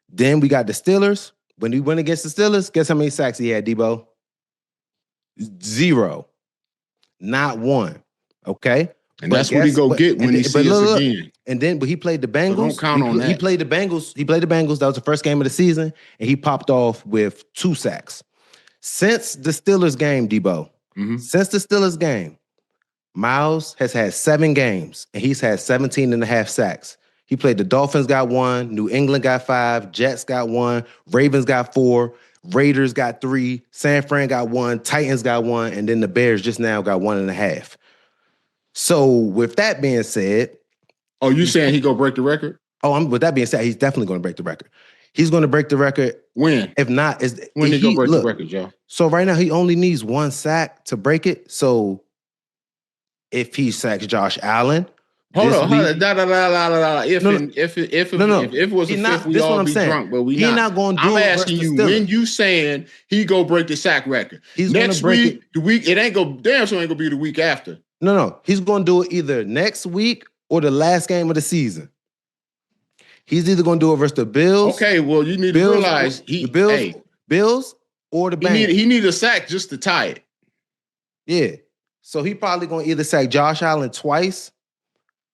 Then we got the Steelers. When we went against the Steelers, guess how many sacks he had, Deebo? 0. Not 1. Okay? And that's what he get when he sees us again. And then, but he played the Bengals. So don't count on that. He played the Bengals. That was the first game of the season, and he popped off with 2 sacks. Since the Steelers game, Deebo, since the Steelers game, Myles has had 7 games, and he's had 17 and a half sacks. He played the Dolphins, got 1. New England got 5. Jets got 1. Ravens got 4. Raiders got 3. San Fran got 1. Titans got 1. And then the Bears just now got 1.5. So with that being said... Oh, you saying he gonna break the record? With that being said, he's definitely gonna break the record. He's gonna break the record. When? If not, when he gonna break the record, Joe? So right now he only needs 1 sack to break it. So if he sacks Josh Allen... Hold on. If it was a fifth, we all be drunk, but we not. I'm asking you, when you saying he go break the sack record? He's next week, it ain't go damn sure ain't gonna be the week after. No. He's going to do it either next week or the last game of the season. He's either going to do it versus the Bills. Okay, well, you need to realize Bills or the Bengals. He need a sack just to tie it. Yeah. So he probably going to either sack Josh Allen twice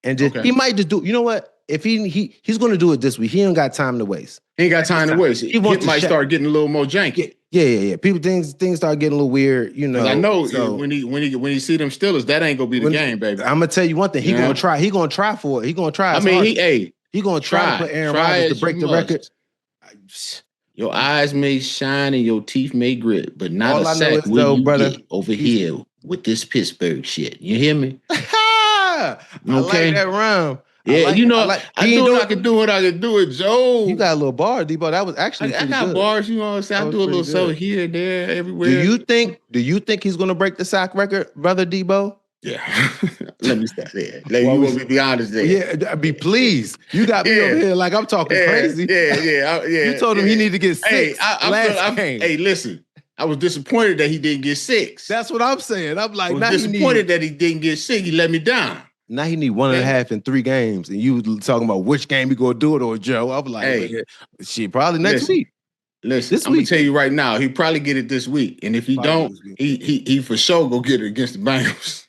and just he might just do. You know what? If he's going to do it this week, he ain't got time to waste. He ain't got time to waste. He might start getting a little more janky. Yeah. People things start getting a little weird, you know. I know when he see them Steelers, that ain't gonna be the game, baby. I'm gonna tell you one thing. He gonna try. He gonna try for it. He gonna try. I mean, he gonna try to put Aaron Rodgers to break the record. Your eyes may shine and your teeth may grit, but not a sack will you get over here with this Pittsburgh shit. You hear me? I like that rhyme. Yeah, I do what I can do it, Joe. You got a little bar, Deebo. That was actually I got good. bars, you know what I'm saying? I do a little so here, there, everywhere. Do you think he's gonna break the sack record, brother Deebo? Yeah. Let me stop there. You want me to be honest there. Yeah, be pleased. You got me over here like I'm talking crazy. Yeah. You told him he needed to get 6 last game. Hey, listen. I was disappointed that he didn't get 6. That's what I'm saying. I'm like, I was disappointed that he didn't get 6. He let me down. Now he need 1.5 in 3 games, and you talking about which game you gonna do it on, Joe. I'm like, shit, probably next week. Listen, I'm gonna tell you right now, he probably get it this week, and if he don't, he for sure go get it against the Bengals.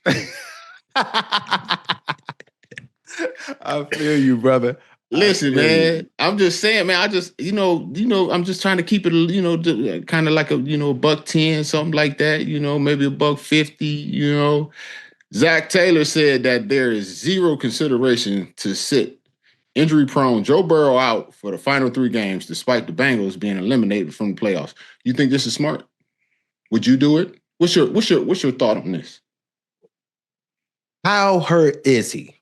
I feel you, brother. Listen, man, I'm just saying, man. I just, I'm just trying to keep it, kind of like a, $1.10, something like that. Maybe $1.50. Zach Taylor said that there is zero consideration to sit injury-prone Joe Burrow out for the final 3 games, despite the Bengals being eliminated from the playoffs. You think this is smart? Would you do it? What's your thought on this? How hurt is he?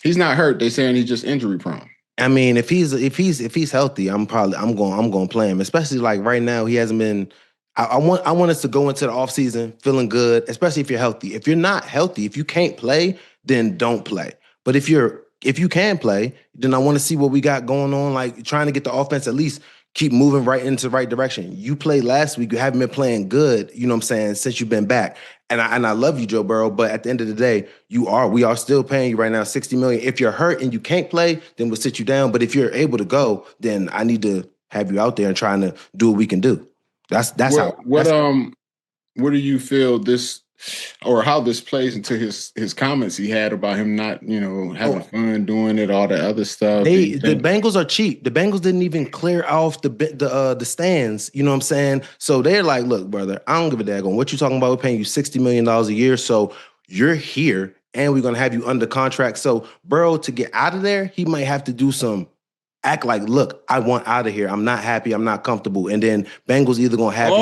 He's not hurt. They're saying he's just injury-prone. I mean, if he's healthy, I'm going to play him. Especially like right now, he hasn't been. I want us to go into the offseason feeling good, especially if you're healthy. If you're not healthy, if you can't play, then don't play. But if you can play, then I want to see what we got going on, like trying to get the offense at least keep moving right into the right direction. You played last week. You haven't been playing good, you know what I'm saying, since you've been back. And I love you, Joe Burrow, but at the end of the day, we are still paying you right now $60 million. If you're hurt and you can't play, then we'll sit you down. But if you're able to go, then I need to have you out there and trying to do what we can do. What do you feel this or how this plays into his comments he had about him not, having fun doing it, all the other stuff? The Bengals are cheap. The Bengals didn't even clear off the stands, you know what I'm saying? So they're like, look, brother, I don't give a daggone what you talking about. We're paying you $60 million a year, so you're here and we're gonna have you under contract. So Burrow, to get out of there, he might have to do some act like, look, I want out of here. I'm not happy. I'm not comfortable. And then Bengals either gonna have you.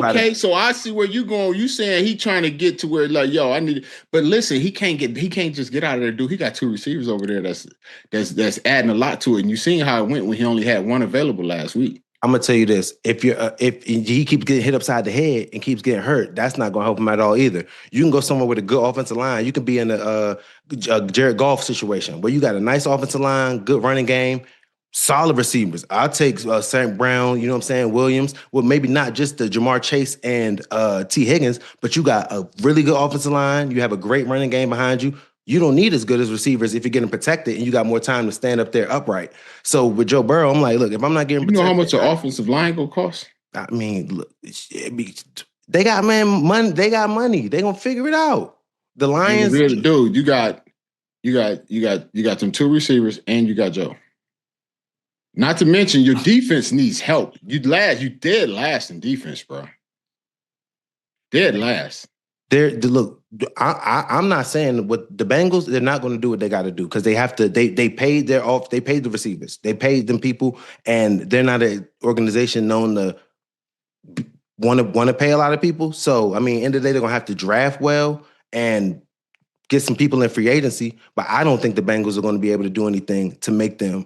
Okay. So I see where you going. You saying he trying to get to where like, yo, I need it. But listen, he can't just get out of there, dude. He got 2 receivers over there that's adding a lot to it. And you seen how it went when he only had 1 available last week. I'm gonna tell you this: if he keeps getting hit upside the head and keeps getting hurt, that's not gonna help him at all either. You can go somewhere with a good offensive line. You can be in a Jared Goff situation where you got a nice offensive line, good running game, solid receivers. I'll take St. Brown, you know what I'm saying, Williams. Well, maybe not just the Jamar Chase and T. Higgins, but you got a really good offensive line. You have a great running game behind you. You don't need as good as receivers if you're getting protected and you got more time to stand up there upright. So with Joe Burrow, I'm like, look, if I'm not getting protected. You know how much an offensive line gonna cost? I mean, look, they got money. They got money. They gonna figure it out. The Lions, really, dude, you got them 2 receivers and you got Joe. Not to mention your defense needs help. You dead last in defense, bro. Dead last. Look, I'm not saying what the Bengals, they're not going to do what they got to do because they have to. They paid they paid the receivers, they paid them people, and they're not an organization known to want to pay a lot of people. So I mean, end of the day, they're gonna have to draft well and get some people in free agency. But I don't think the Bengals are going to be able to do anything to make them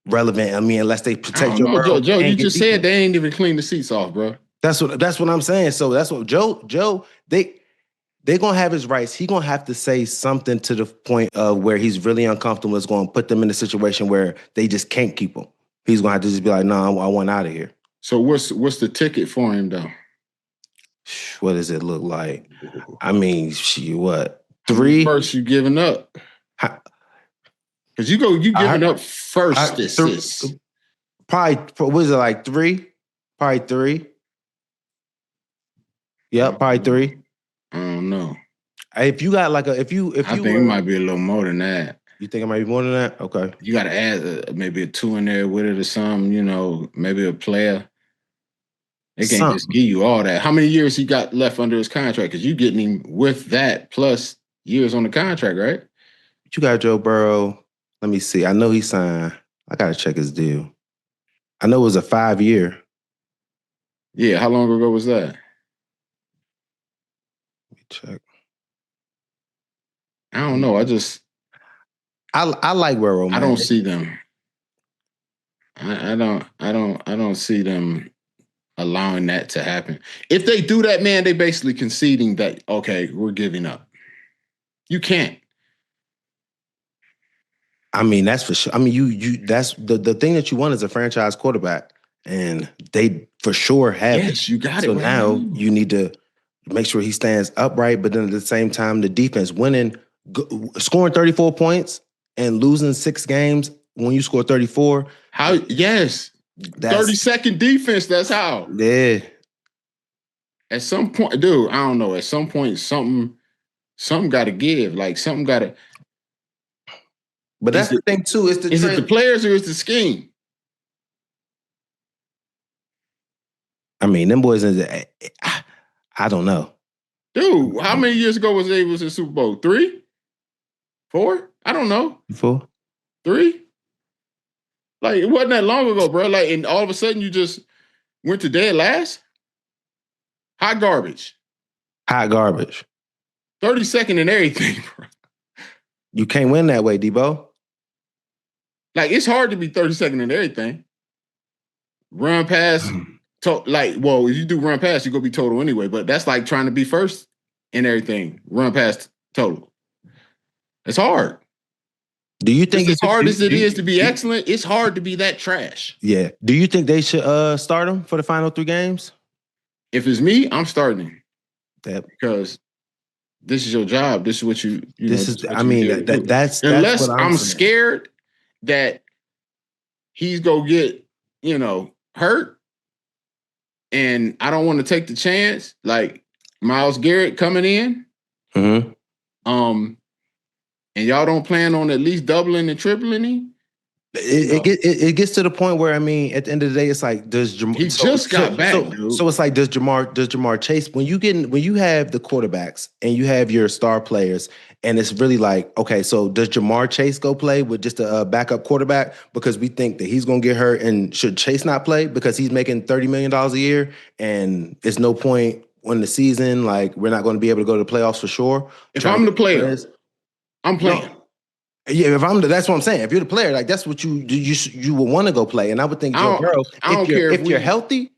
relevant. I mean, unless they protect Joe, you just said they ain't even clean the seats off, bro. That's what I'm saying. So that's what Joe, they're gonna have his rights. He's gonna have to say something to the point of where he's really uncomfortable. It's gonna put them in a situation where they just can't keep him. He's gonna have to just be like, no, I want out of here. So what's the ticket for him though? What does it look like? I mean, what? 3. First, you giving up. Because you giving up first assists. Probably, what was it, like 3? Probably 3. Yep, probably 3. I don't know. If you got like I think it might be a little more than that. You think it might be more than that? Okay. You got to add maybe a 2 in there with it or something, maybe a player. They can't just give you all that. How many years he got left under his contract? Because you getting him with that plus years on the contract, right? You got Joe Burrow. Let me see. I know he signed. I got to check his deal. I know it was a 5-year. Yeah, how long ago was that? Let me check. I don't know. I like Burrow, man. I don't see them. I don't see them allowing that to happen. If they do that, man, they basically conceding that, okay, we're giving up. You can't. I mean, that's for sure. I mean, you that's the thing that you want is a franchise quarterback. And they for sure have it. You got it. So now you need to make sure he stands upright, but then at the same time, the defense scoring 34 points and losing 6 games when you score 34. How? Yes. 30-second defense, that's how. Yeah. At some point, dude, I don't know. At some point, something got to give. Like, something got to. But that's the thing, too. Is it the players or is the scheme? I mean, them boys, I don't know. Dude, how many years ago was they in Super Bowl? 3? 4? I don't know. 4? 3? Like, it wasn't that long ago, bro. Like, and all of a sudden you just went to dead last? Hot garbage. 32nd and everything, bro. You can't win that way, Deebo. Like, it's hard to be 32nd and everything. Run pass. If you do run pass, you're going to be total anyway. But that's like trying to be first in everything. Run past total. It's hard. Do you think as hard as it is to be excellent, it's hard to be that trash. Yeah. Do you think they should start him for the final 3 games? If it's me, I'm starting him. Because this is your job. This is what you that's unless what I'm scared that he's going to get, hurt. And I don't want to take the chance, like Myles Garrett coming in. Mm-hmm. And y'all don't plan on at least doubling and tripling him? It gets to the point where, I mean, at the end of the day, it's like, does Jamar? He just got back, dude. So it's like, does Jamar Chase, when you have the quarterbacks and you have your star players, and it's really like, okay, so does Jamar Chase go play with just a backup quarterback because we think that he's going to get hurt, and should Chase not play because he's making $30 million a year and it's no point in the season, like we're not going to be able to go to the playoffs for sure? If I'm the player, I'm playing. No. Yeah, that's what I'm saying. If you're the player, like that's what you would want to go play. And I would think Joe Burrow, if you're healthy,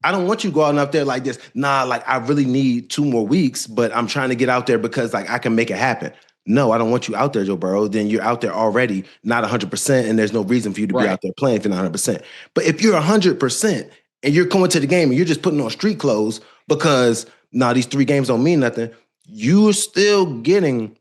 I don't want you going up there like this. Nah, like I really need 2 more weeks, but I'm trying to get out there because like I can make it happen. No, I don't want you out there, Joe Burrow. Then you're out there already not 100%, and there's no reason for you to be out there playing if you're not 100%. But if you're 100% and you're going to the game and you're just putting on street clothes because these 3 games don't mean nothing, you're still getting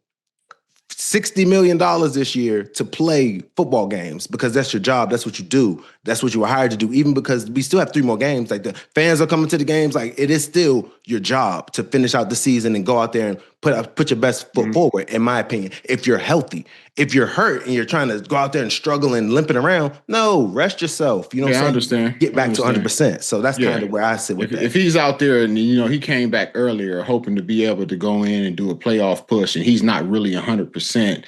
$60 million this year to play football games because that's your job. That's what you do. That's what you were hired to do. Even because we still have 3 more games. Like the fans are coming to the games. Like it is still your job to finish out the season and go out there and put your best foot forward, in my opinion. If you're healthy, if you're hurt and you're trying to go out there and struggle and limping around, no, rest yourself. You know what I'm saying? I understand. Get back to 100%. So that's kind of where I sit with that. If he's out there and, he came back earlier hoping to be able to go in and do a playoff push and he's not really 100%,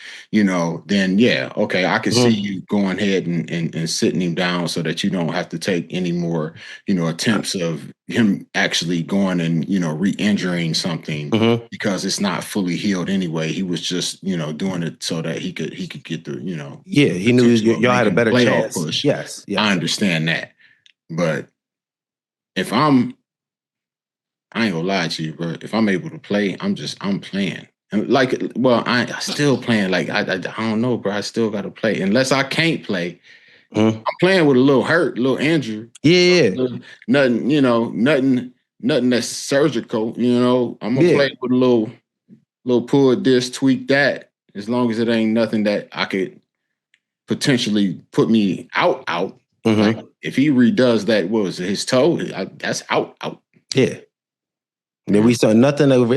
then okay, I can see you going ahead and sitting him down so that you don't have to take any more, attempts of him actually going and, re-injuring something because it's not fully healed anyway. He was just, doing it so that he could get the, Yeah, he knew y'all had a better chance. Push. Yes. I understand that. But if I ain't gonna lie to you, bro. If I'm able to play, I'm playing. And I still playing. Like I don't know, bro. I still got to play. Unless I can't play, I'm playing with a little hurt, a little injury. Yeah. Nothing that's surgical. I'm gonna play with a little little pull this, tweak that. As long as it ain't nothing that I could potentially put me out. Mm-hmm. Like if he redoes that, what was it, his toe? That's out. Yeah. Then we saw nothing over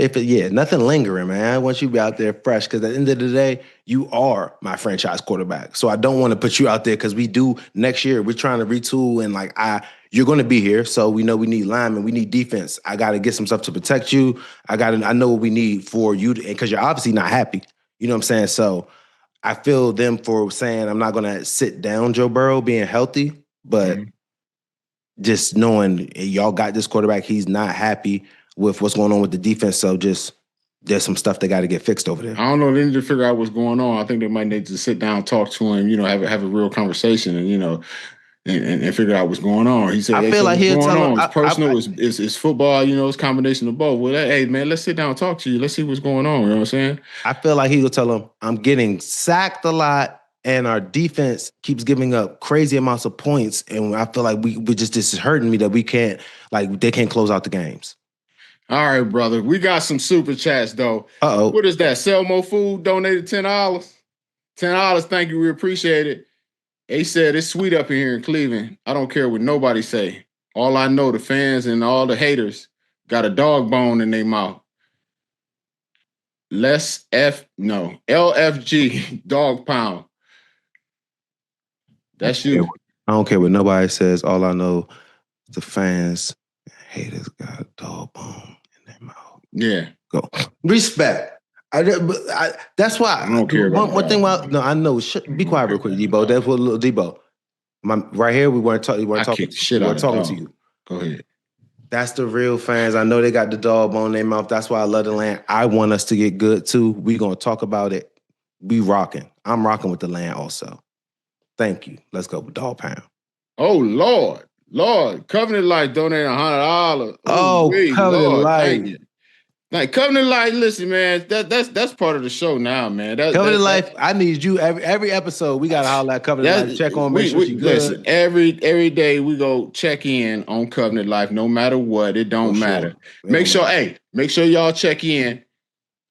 nothing lingering, man. I want you to be out there fresh because at the end of the day, you are my franchise quarterback. So I don't want to put you out there because we do next year. We're trying to retool and you're going to be here. So we know we need linemen, we need defense. I got to get some stuff to protect you. I know what we need for you because you're obviously not happy. You know what I'm saying? So I feel them for saying I'm not going to sit down Joe Burrow being healthy, but just knowing y'all got this quarterback, he's not happy with what's going on with the defense. So just there's some stuff that got to get fixed over there. I don't know. They need to figure out what's going on. I think they might need to sit down, talk to him, have a real conversation and, and figure out what's going on. He said, I feel like he'll tell him. It's personal, it's football, it's a combination of both. Well, hey, man, let's sit down and talk to you. Let's see what's going on. You know what I'm saying? I feel like he'll tell him, I'm getting sacked a lot and our defense keeps giving up crazy amounts of points. And I feel like this is hurting me that we can't, they can't close out the games. All right, brother. We got some super chats, though. Uh-oh. What is that? Selmo Food donated $10. $10. Thank you. We appreciate it. He said, it's sweet up in here in Cleveland. I don't care what nobody say. All I know, the fans and all the haters got a dog bone in their mouth. LFG, dog pound. That's you. I don't care what nobody says. All I know, the fans, haters got a dog bone in their mouth. Yeah. Go. Respect. That's why. I don't care about one thing. I know. Be quiet real quick, Deebo. That's what little Deebo. Right here, we weren't talking. We're talking to you. Go ahead. That's the real fans. I know they got the dog bone in their mouth. That's why I love the land. I want us to get good too. We're gonna talk about it. We rocking. I'm rocking with the land also. Thank you. Let's go with dog pound. Oh Lord, Covenant Life donated $100. Covenant Life. Like Covenant Life, listen, man, that's part of the show now, man. Covenant Life, I need you every episode. We gotta holler at Covenant Life, check on, make sure she's good. Listen, every day we go check in on Covenant Life, no matter what. It don't matter. Sure. Make sure y'all check in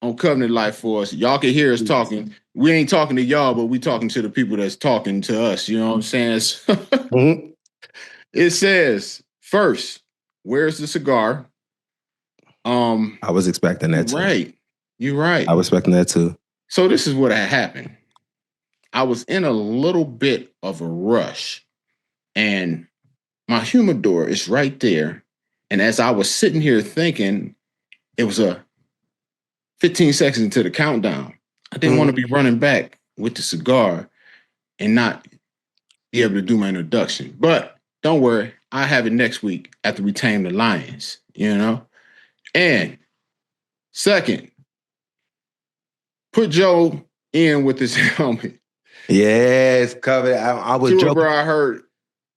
on Covenant Life for us. Y'all can hear us talking. We ain't talking to y'all, but we talking to the people that's talking to us. You know what I'm saying? Mm-hmm. It says, first, where's the cigar? I was expecting that too. Right. You're right. I was expecting that too. So this is what had happened. I was in a little bit of a rush and my humidor is right there. And as I was sitting here thinking, it was a 15 seconds into the countdown. I didn't want to be running back with the cigar and not be able to do my introduction. But don't worry, I have it next week after we tame the lions, And second, put Joe in with his helmet. Yes, covered. I was joking. I heard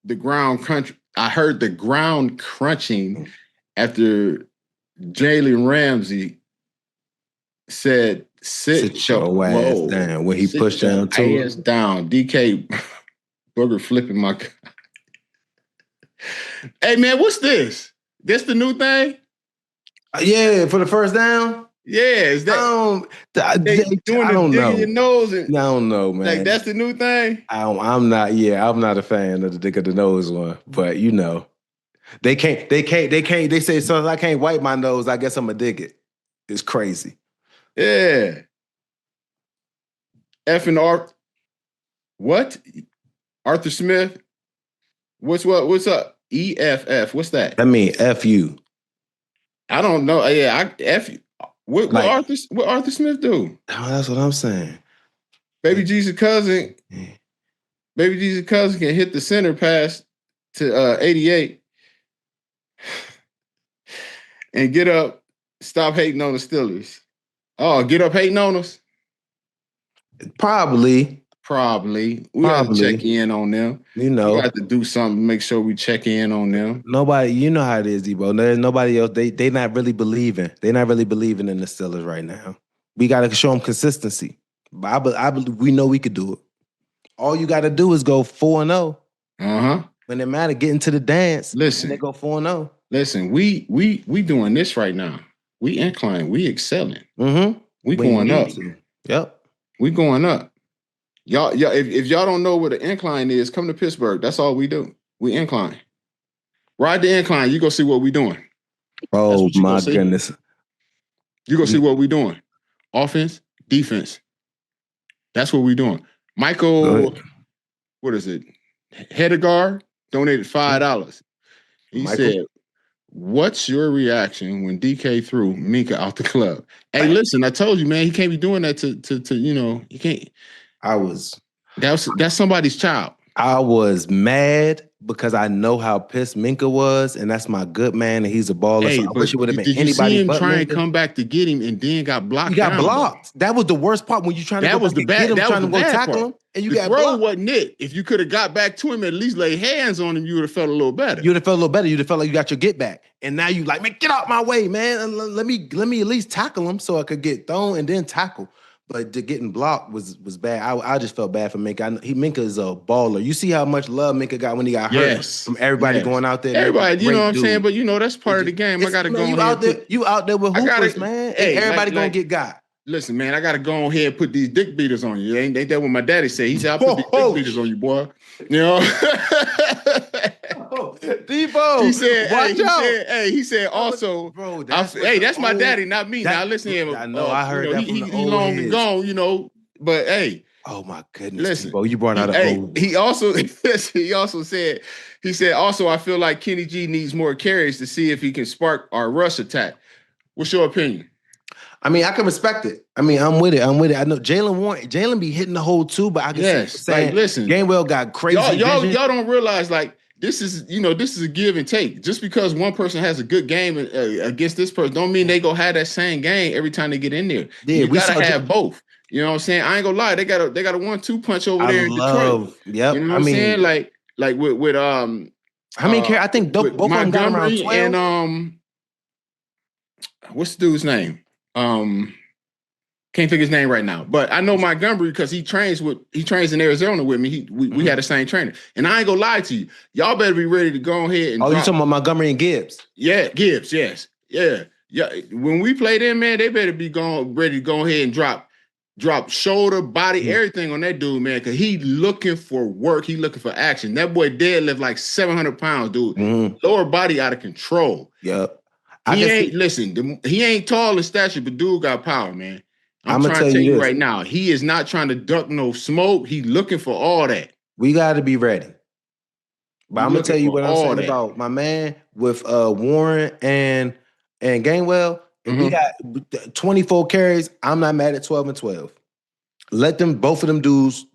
the ground crunch. I heard the ground crunching after Jalen Ramsey said, "Sit your ass down." When he pushed down too. Ass down. DK Booger flipping my. Hey man, what's this? This the new thing? Yeah, for the first down. Yeah, is that? I don't know. Your nose and, I don't know, man. Like that's the new thing. I'm not. Yeah, I'm not a fan of the dick of the nose one. But they can't. They say so. I can't wipe my nose. I guess I'm a dig it. It's crazy. Yeah. F and R. What? Arthur Smith. What's up? EFF. What's that? I mean, F you. I don't know. Yeah, F you. What Arthur Smith do? Oh, that's what I'm saying. Baby Jesus' cousin. Yeah. Baby Jesus' cousin can hit the center pass to 88 and get up. Stop hating on the Steelers. Oh, get up hating on us? Probably. We got to check in on them. We got to do something, make sure we check in on them. Nobody, you know how it is, Deebo. There's nobody else. They not really believing. They're not really believing in the Steelers right now. We got to show them consistency. But I believe we know we could do it. All you got to do is go 4-0. When it matter, get into the dance. Listen, they go 4-0. Listen, we doing this right now. We incline. We excelling. We going up. Yep. We going up. Y'all, if y'all don't know what an incline is, come to Pittsburgh. That's all we do. We incline. Ride the incline. You go see what we doing. Oh my goodness. You go see what we doing. Offense, defense. That's what we doing. Michael, what is it? Hedegaard donated $5. He said, "What's your reaction when DK threw Minka out the club?" Hey, listen, I told you, man, he can't be doing that to you know, he can't. That's somebody's child. I was mad because I know how pissed Minka was, and that's my good man, and he's a baller. Hey, so I wish it would have been anybody. Did you see him try and come back to get him, and then got blocked? He got blocked. That was the worst part when you trying to get him, trying to go tackle him, and you got blocked. The throw wasn't it. If you could have got back to him, at least lay hands on him, you would have felt a little better. You would have felt a little better. You'd have felt like you got your get back, and now you like, man, get out my way, man. And let me at least tackle him so I could get thrown and then tackle. But getting blocked was bad. I just felt bad for Minka. Minka is a baller. You see how much love Minka got when he got hurt from everybody going out there. Everybody, you know what I'm saying? But you know, that's part of the game. I gotta go ahead. You out there with hoopers, man. Hey, everybody gonna get got. Listen, man, I gotta go ahead and put these dick beaters on you. Ain't that what my daddy said? He said, "I'll put these dick beaters on you, boy." You know. Deebo, he said, watch out. He said also, bro, that's my daddy, not me. Now listen to him. I know, I heard that. He long and gone, you know. But hey, oh my goodness, listen, Deebo, you brought out an old. He also said, I feel like Kenny G needs more carries to see if he can spark our rush attack. What's your opinion? I mean, I can respect it. I mean, I'm with it. I know Jalen be hitting the hole too, but I can say, like, listen, Gainwell got crazy. Y'all don't realize, like, this is a give and take. Just because one person has a good game against this person, don't mean they go have that same game every time they get in there. Yeah, you gotta have both. You know what I'm saying? I ain't gonna lie, they got a 1-2 punch over there in Detroit. Yep. You know what I'm saying? Like with how many carries? I think both of them got around 12. And what's the dude's name? Can't think his name right now, but I know Montgomery because he trains in Arizona with me. We had the same trainer, and I ain't gonna lie to you. Y'all better be ready to go ahead and. Oh, you talking about Montgomery and Gibbs? Yeah, Gibbs. Yes, yeah. When we play them, man, they better be ready to go ahead and drop shoulder, body, everything on that dude, man, because he looking for work. He looking for action. That boy deadlift like 700 pounds, dude. Lower body out of control. Yep. He ain't tall in stature, but dude got power, man. I'm trying to tell you right now, he is not trying to duck no smoke. He's looking for all that. We got to be ready. But I'm going to tell you what I'm saying about my man with Warren and Gainwell. If we got 24 carries, I'm not mad at 12 and 12. Let them, both of them dudes,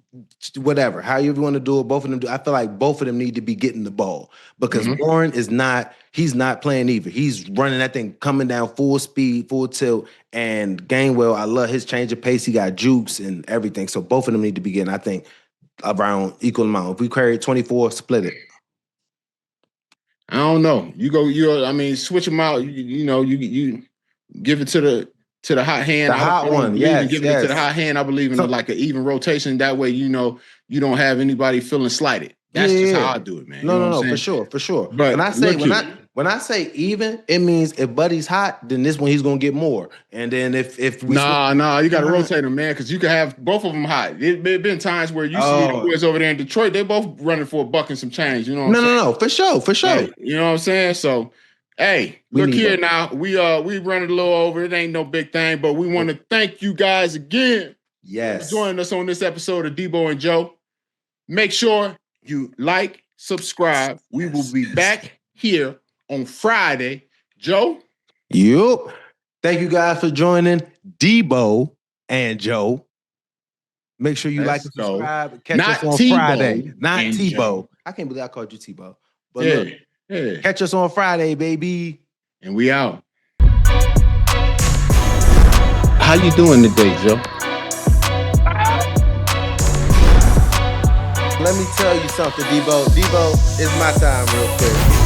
whatever, however you want to do it, both of them do. I feel like both of them need to be getting the ball because Warren he's not playing either. He's running that thing, coming down full speed, full tilt. And Gainwell, I love his change of pace. He got jukes and everything. So both of them need to be getting, I think, around equal amount. If we carry 24, split it. I don't know. Switch them out. You give it to the hot hand. The hot one, yes. Give it to the hot hand. I believe in like an even rotation. That way, you don't have anybody feeling slighted. That's just how I do it, man. No, for sure. But when I say even, it means if Buddy's hot, then this one he's gonna get more. And then if we you gotta rotate them, man, because you can have both of them hot. It been times where you see the boys over there in Detroit, they both running for a buck and some change. You know what I'm saying? No, for sure. Hey, you know what I'm saying? So, hey, look here now. We running a little over. It ain't no big thing, but we want to thank you guys again. Yes, for joining us on this episode of Deebo and Joe. Make sure you like, subscribe. We will be back here on Friday. Joe? Yep. Thank you guys for joining Deebo and Joe. Make sure you like and subscribe. Catch us on Friday. Not Tebow. I can't believe I called you Tebow. But look, catch us on Friday, baby. And we out. How you doing today, Joe? Let me tell you something, Deebo. Deebo, it's my time real quick.